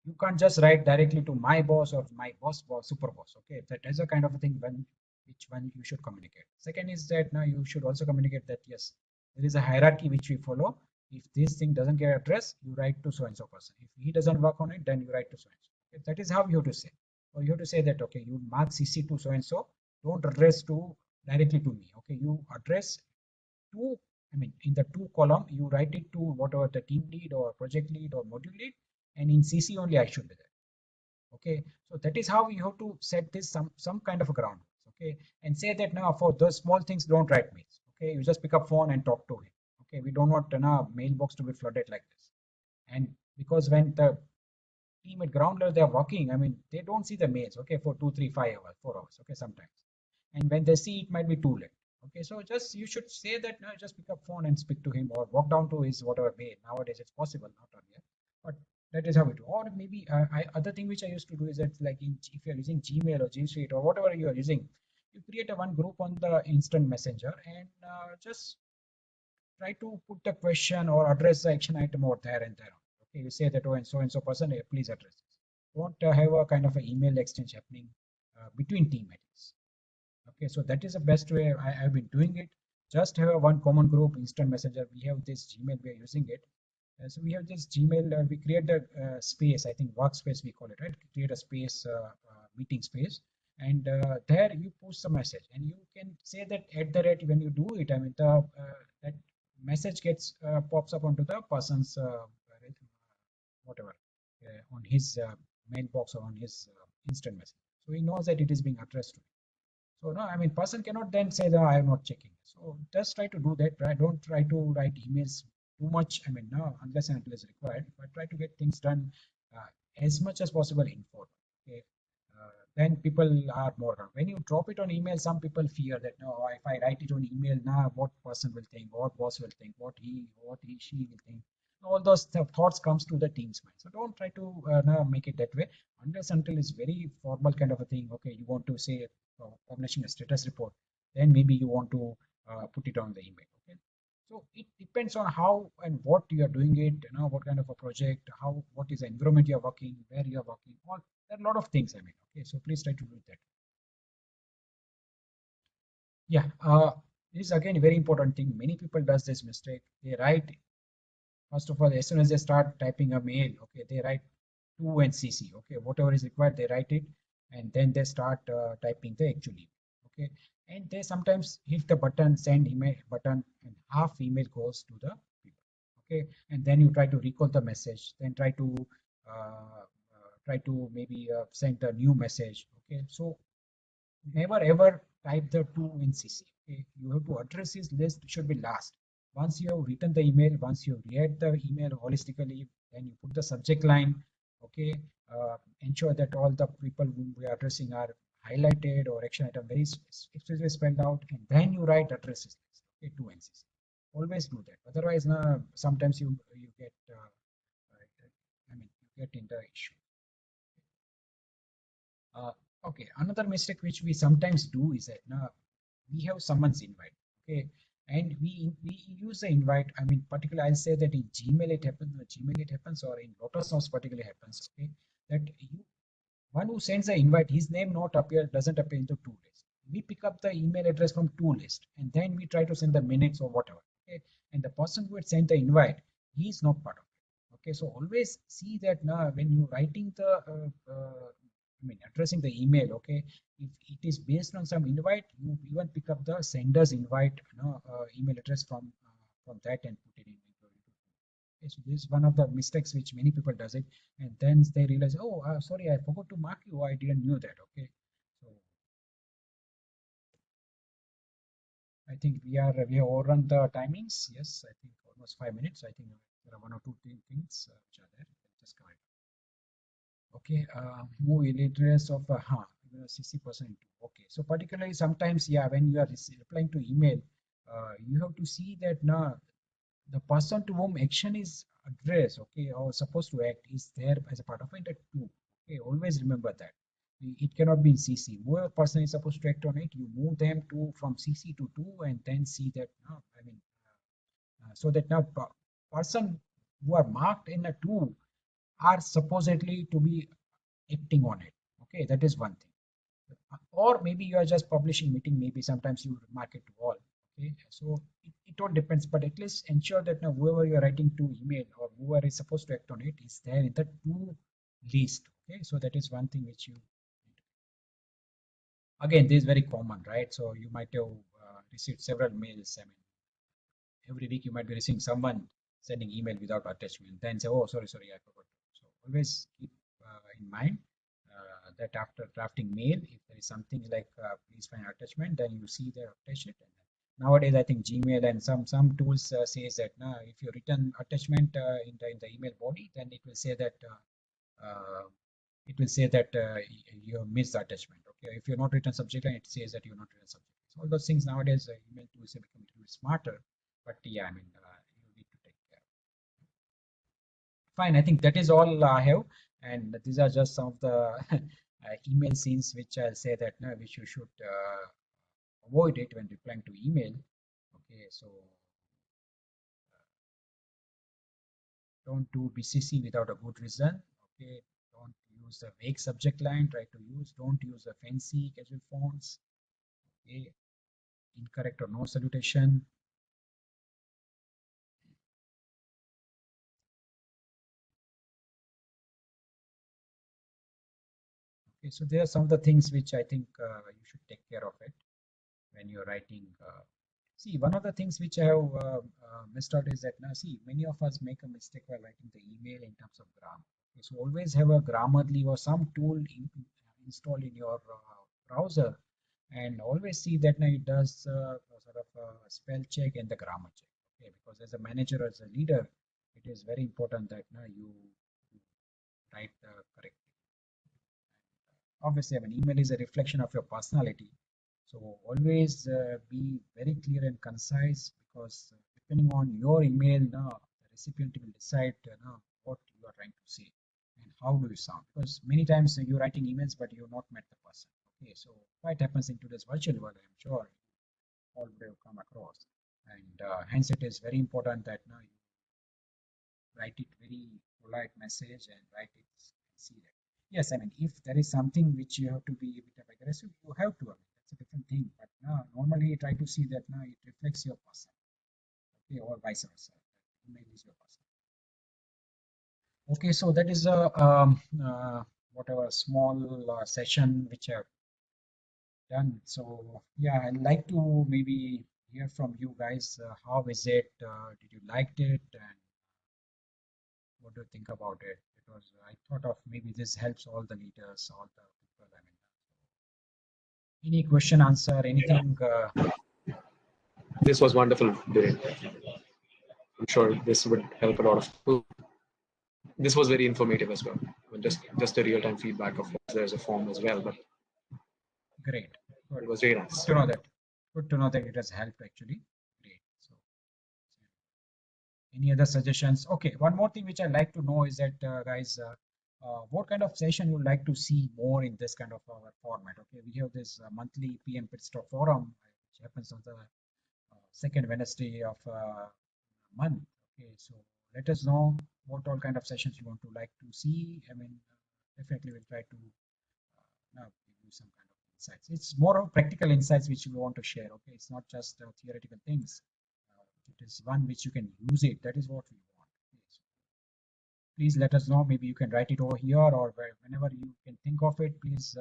You can't just write directly to my boss or my boss, super boss. Okay, that is a kind of a thing which one you should communicate. Second is that now you should also communicate that yes, there is a hierarchy which we follow. If this thing doesn't get addressed, you write to so and so person. If he doesn't work on it, then you write to so and so. Okay, that is how you have to say. Or you have to say that okay, you mark CC to so and so. Don't address to directly to me. Okay, you address to. I mean, in the two column, you write it to whatever the team lead or project lead or module lead, and in CC only I should be there. Okay, so that is how you have to set this some kind of a ground. Okay, and say that now for those small things don't write mails. Okay, you just pick up phone and talk to him. Okay, we don't want mailbox to be flooded like this. And because when the team at ground level, they're working. I mean, they don't see the mails, okay, for 2, 3, 5 hours, 4 hours, okay, sometimes. And when they see, it might be too late. Okay, so just you should say that, no, just pick up phone and speak to him, or walk down to his whatever mail. Nowadays it's possible, not earlier, but that is how we do. Or maybe other thing which I used to do is that, like if you're using Gmail or G Suite or whatever you are using, you create a one group on the instant messenger, and just try to put the question or address the action item over there and there. Okay, you say that, oh, and so person, please address this. Don't have a kind of an email exchange happening between teammates. Okay, so that is the best way I've been doing it. Just have a one common group, instant messenger. We have this Gmail, we are using it. So we have this Gmail, we create the space, I think workspace we call it, right? Create a space, meeting space. And there you post a message, and you can say that at the rate when you do it, I mean, that message gets pops up onto the person's whatever on his mailbox or on his instant message. So he knows that it is being addressed to him. So no, I mean, person cannot then say that I am not checking. So just try to do that. Right? Don't try to write emails too much. I mean, no, unless and until it's required. But try to get things done as much as possible informal. Okay. Then people are more around. When you drop it on email, some people fear that, no, if I write it on email now, what person will think, what boss will think, what he she will think. All those thoughts comes to the team's mind. So don't try to now make it that way, unless until it's very formal kind of a thing. Okay, you want to say publishing a status report, then maybe you want to put it on the email. Okay, so it depends on how and what you are doing it, what kind of a project, what is the environment you are working, where you are working. All there are a lot of things. I mean, okay, so please try to do that. Yeah, this is again a very important thing. Many people does this mistake. They write, first of all, as soon as they start typing a mail, okay, they write to and CC, okay, whatever is required, they write it, and then they start typing the actual email, okay, and they sometimes hit the button, send email button, and half email goes to the people, okay, and then you try to recall the message, then try to maybe send a new message, okay, so never ever type the to in CC. Okay, you have to address this list should be last. Once you have written the email, once you read the email holistically, then you put the subject line. Okay, ensure that all the people whom we are addressing are highlighted or action item very explicitly spelled out, and then you write addresses list. Okay, to NCC. Always do that. Otherwise, sometimes you get I mean you get into issue. Uh, okay, another mistake which we sometimes do is that we have someone's invite, okay, and we use the invite. I mean, particularly I'll say that in Gmail it happens, or in Lotus Notes particularly happens, okay, that one who sends the invite, his name doesn't appear into to list. We pick up the email address from to list, and then we try to send the minutes or whatever, okay, and the person who had sent the invite, he is not part of it, okay, so always see that now when you're writing the I mean, addressing the email, okay, if it is based on some invite, you even pick up the sender's invite, email address from that and put it in. Okay, so this is one of the mistakes which many people does it, and then they realize, oh, sorry, I forgot to mark you. I didn't knew that. Okay, so I think we have overrun the timings. Yes, I think almost 5 minutes. I think there are one or two things which are there. Just cover it. Okay, move illiterates of %. Okay, so particularly sometimes, yeah, when you are replying to email, you have to see that now the person to whom action is addressed, okay, or supposed to act is there as a part of it too. Okay, always remember that it cannot be in CC. Whoever person is supposed to act on it, you move them to from CC to 2, and then see that I mean, so that now person who are marked in a 2 are supposedly to be acting on it. Okay, that is one thing. Or maybe you are just publishing meeting, maybe sometimes you mark it to all. Okay, so it all depends, but at least ensure that now whoever you're writing to email or whoever is supposed to act on it is there in the to list. Okay, so that is one thing which you again, this is very common, right? So you might have received several mails. I mean, every week you might be receiving someone sending email without attachment, then say, oh, sorry, I forgot. So always keep in mind that after drafting mail, if there is something like please find attachment, then you see the attachment. Nowadays, I think Gmail and some tools says that if you return attachment in the email body, then it will say that it will say that you have missed the attachment. Okay, if you're not written subject line, it says that you're not written subject line. So all those things nowadays, email tools have become a little bit smarter. But yeah, I mean, you need to take care. Fine, I think that is all I have, and these are just some of the email scenes which I'll say that no, which you should avoid it when replying to email. Okay, so don't do BCC without a good reason. Okay, don't use a vague subject line. Don't use a fancy casual fonts. Okay, incorrect or no salutation. Okay, so there are some of the things which I think you should take care of it when you're writing. See, one of the things which I have missed out is that now, see, many of us make a mistake while writing the email in terms of grammar. Okay, so always have a Grammarly or some tool installed in your browser, and always see that now it does sort of spell check and the grammar check. Okay, because as a manager, as a leader, it is very important that now you write the correct. Obviously, I mean, email is a reflection of your personality. So always be very clear and concise, because depending on your email, now the recipient will decide now what you are trying to say and how do you sound. Because many times you're writing emails, but you've not met the person. Okay, so what happens in today's virtual world, I'm sure all would have come across. And hence, it is very important that now you write it very polite message and write it see that. Yes, I mean, if there is something which you have to be a bit of aggressive, you have to. I mean, that's a different thing. But normally try to see that now it reflects your person, okay, or vice versa. Email is your person. Okay, so that is a whatever small session which I've done. So yeah, I'd like to maybe hear from you guys. How is it? Did you liked it? And what do you think about it? Because I thought of maybe this helps all the leaders, all the people. I mean, any question, answer, anything? This was wonderful, Dhiren. I'm sure this would help a lot of people. This was very informative as well. I mean, just a real time feedback. Of course, there's a form as well, but Great. Good. it was very Good nice. to know that. Good to know that it has helped actually. Great. So, any other suggestions? Okay. One more thing which I'd like to know is that, guys, what kind of session you'd like to see more in this kind of our format? Okay, we have this monthly PM PITSTOP forum, which happens on the second Wednesday of month. Okay, so let us know what all kind of sessions you want to like to see. I mean, definitely we'll try to give you some kind of insights. It's more of practical insights which we want to share. Okay, it's not just theoretical things. It is one which you can use it. That is what we want. Okay, so please let us know. Maybe you can write it over here, or whenever you can think of it, please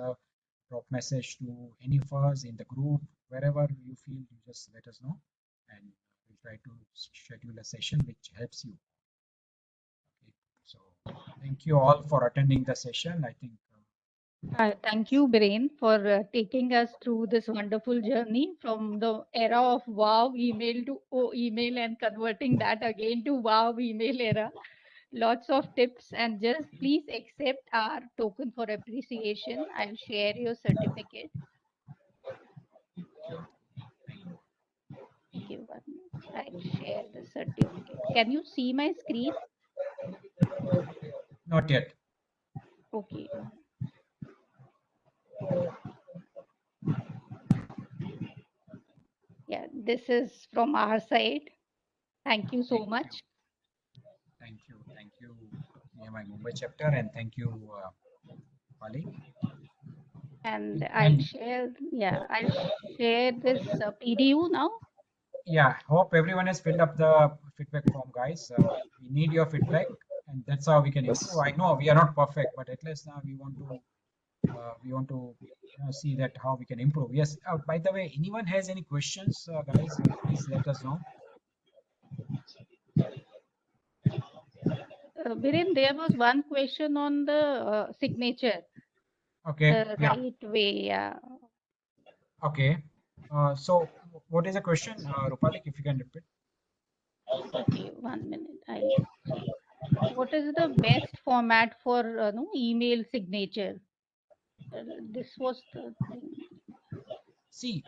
drop message to any of us in the group, wherever you feel, you just let us know, and we'll try to schedule a session which helps you. Okay, so thank you all for attending the session. I think. Thank you, Brain, for taking us through this wonderful journey from the era of wow email to oh email and converting that again to wow email era. Lots of tips, and just please accept our token for appreciation. I'll share your certificate. Thank you. 1 minute. I'll share the certificate. Can you see my screen? Not yet. Okay. Yeah, this is from our side. Thank you so much. Thank you. Thank you, EMI Mumbai chapter, and thank you, Pali. And I'll And share, yeah, I'll share this PDU now. yeah, hope everyone has filled up the feedback form, guys. We need your feedback, and that's how we can improve. Yes. I know we are not perfect, but at least now we want to see that how we can improve. Yes. By the way, anyone has any questions, guys? Please let us know. Viren, there was one question on the signature, Okay. the Yeah. right way. Yeah. Okay. So what is the question, Rupalik? If you can repeat. Okay, 1 minute. I'll check. What is the best format for no, email signature? This was the thing. See,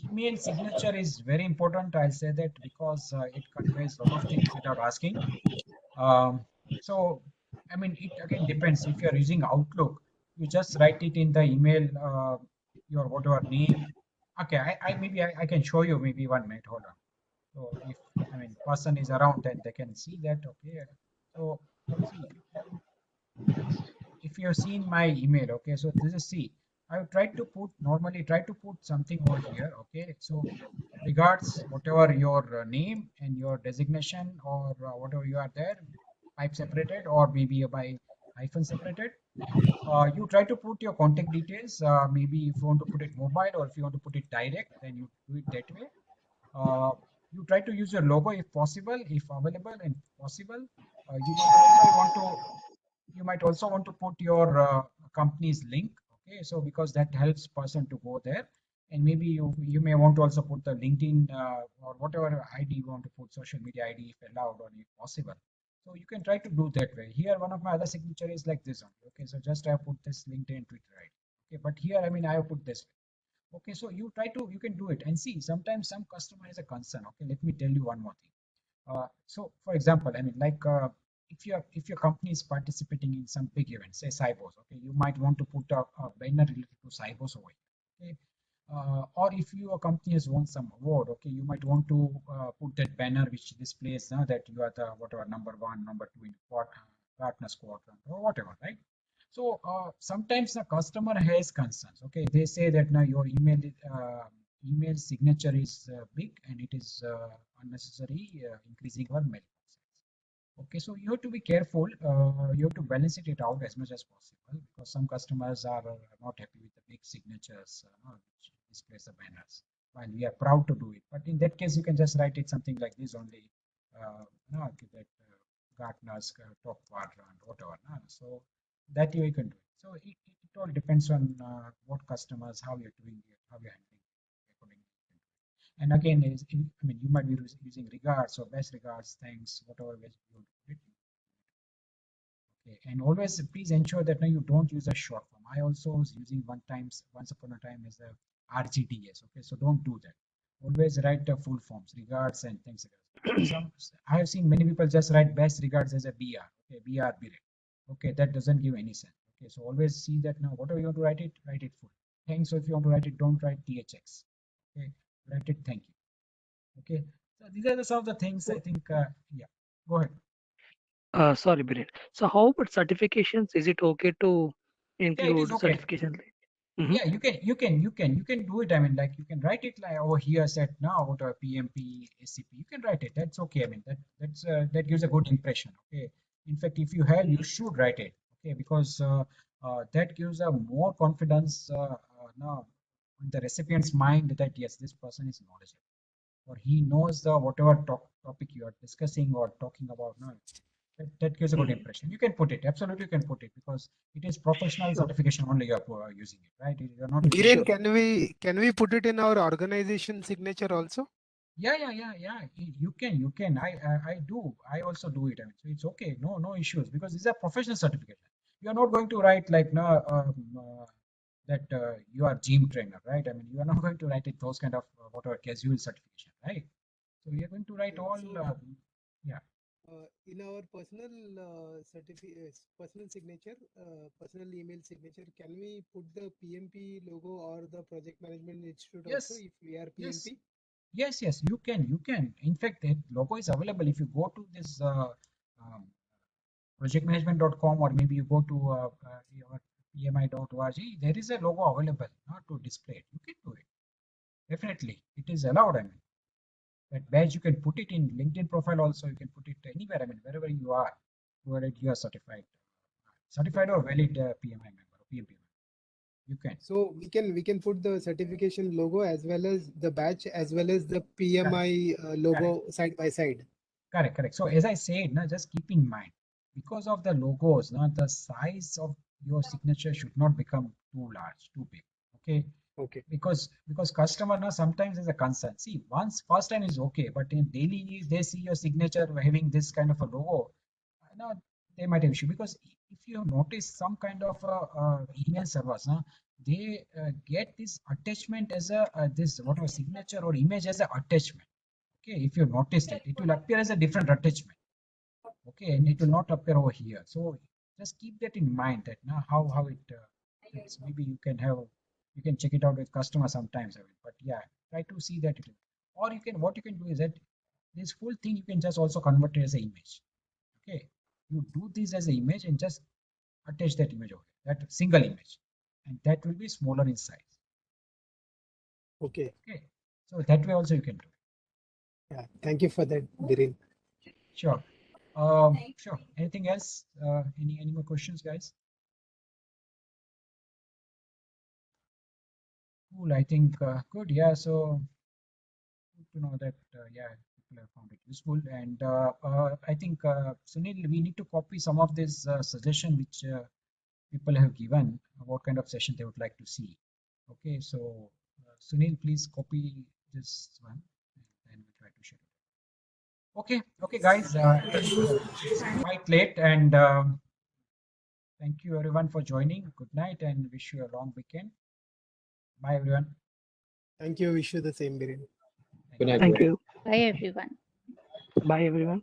email signature is very important. I'll say that because it conveys a lot of things without asking. Um, so, I mean, it again depends. If you're using Outlook, you just write it in the email, your whatever name. Okay, I can show you maybe 1 minute. Hold on. So if I mean person is around, then they can see that. Okay. So see, if you've seen my email, okay. So this is see. I would try to put normally try to put something over here. Okay. So regards whatever your name and your designation or whatever you are there, type separated or maybe by hyphen separated. You try to put your contact details. Maybe if you want to put it mobile or if you want to put it direct, then you do it that way. Uh, you try to use your logo if possible, if available and possible. You might also want to put your company's link. Okay, so because that helps person to go there, and maybe you may want to also put the LinkedIn or whatever ID you want to put, social media ID if allowed or if possible. So you can try to do that way. Here, one of my other signature is like this one. Okay, so just I put this LinkedIn Twitter ID. Okay, but here I mean I have put this way. Okay, so you can do it and see. Sometimes some customer has a concern. Okay, let me tell you one more thing. So, for example, I mean, like if your company is participating in some big event, say Cybos, okay, you might want to put a banner related to Cybos over here. Okay, or if your company has won some award, okay, you might want to put that banner which displays that you are the whatever number one, number two in partner quadrant or whatever, right? So sometimes the customer has concerns. Okay, they say that now your email signature is big and it is unnecessary increasing our mail size. Okay, so you have to be careful. You have to balance it out as much as possible because some customers are not happy with the big signatures which displays the banners. While we are proud to do it, but in that case, you can just write it something like this only. That Gartner's top quadrant, whatever. So that way you can do it. So it all depends on what customers, how you're doing it, how you're handling it accordingly. And again, I mean, you might be using regards or best regards, thanks, whatever way you want to put it. Okay, and always please ensure that no, you don't use a short form. I also was using once upon a time as a RGDS. Okay, so don't do that. Always write the full forms, regards and things like that. Some I have seen many people just write best regards as a BR. Okay, BR, okay, that doesn't give any sense. Okay, so always see that now whatever you want to write it full. Thanks. So if you want to write it, don't write THX. Okay, write it thank you. Okay, so these are some of the things I think. Yeah, go ahead. Sorry, Biren. So how about certifications? Is it okay to Yeah, it is include okay. certification? Mm-hmm. Yeah, you can do it. I mean, like you can write it like over here set now what a PMP, SCP. You can write it. That's okay. I mean, that gives a good impression. Okay. In fact, if you have, you should write it. Okay, because that gives a more confidence now in the recipient's mind that yes, this person is knowledgeable or he knows the whatever topic you are discussing or talking about. No, that gives a good impression. You can put it, absolutely you can put it because it is professional Sure. certification only you are using it, right? You're not using Sure. it. Biren, can we put it in our organization signature also? Yeah. You can. I do. I also do it. I mean, so it's okay. No issues because these are professional certificate. You are not going to write like no that you are gym trainer, right? I mean, you are not going to write it those kind of whatever casual certification, right? So you are going to write Okay, all. so Yeah. in our personal signature, personal email signature, can we put the PMP logo or the project management institute also Yes. if we are Yes. PMP? Yes, you can. You can. In fact, that logo is available. If you go to this um, projectmanagement.com or maybe you go to your pmi.org, there is a logo available to display it. You can do it. Definitely. It is allowed. I mean, that badge you can put it in LinkedIn profile also. You can put it anywhere. I mean, wherever you are, provided you are certified or valid PMI member or PMP member. You can. So we can put the certification logo as well as the badge as well as the Correct. PMI Correct. logo side by side. Correct. So as I said, now just keep in mind, because of the logos, now the size of your signature should not become too large, too big. Okay. Okay. Because customer now sometimes is a concern. See, once first time is okay, but in daily they see your signature having this kind of a logo, no, they might have issue because if you have noticed some kind of email servers, they get this attachment as a this whatever signature or image as a attachment. Okay, if you noticed it, it will appear as a different attachment. Okay, and it will not appear over here. So just keep that in mind that now how it it's maybe you can check it out with customer sometimes. But yeah, try to see that it is. Or you can what you can do is that this full thing you can just also convert it as an image. Okay, you do this as an image and just attach that image over here, that single image, and that will be smaller in size. Okay. Okay, so that way also you can do it. Yeah. Thank you for that, Viren. Sure. Sure. Anything else? Any more questions, guys? Cool. I think good. Yeah. So good to know that yeah, people have found it useful. And I think Sunil, we need to copy some of this suggestion which people have given what kind of session they would like to see. Okay. So Sunil, please copy this one, and we'll try to share it. Okay. Okay, guys. I think it's quite late, and thank you everyone for joining. Good night, and wish you a long weekend. Bye, everyone. Thank you. Wish you the same, Viren. Good night. Thank you. Bye, everyone. Bye, everyone.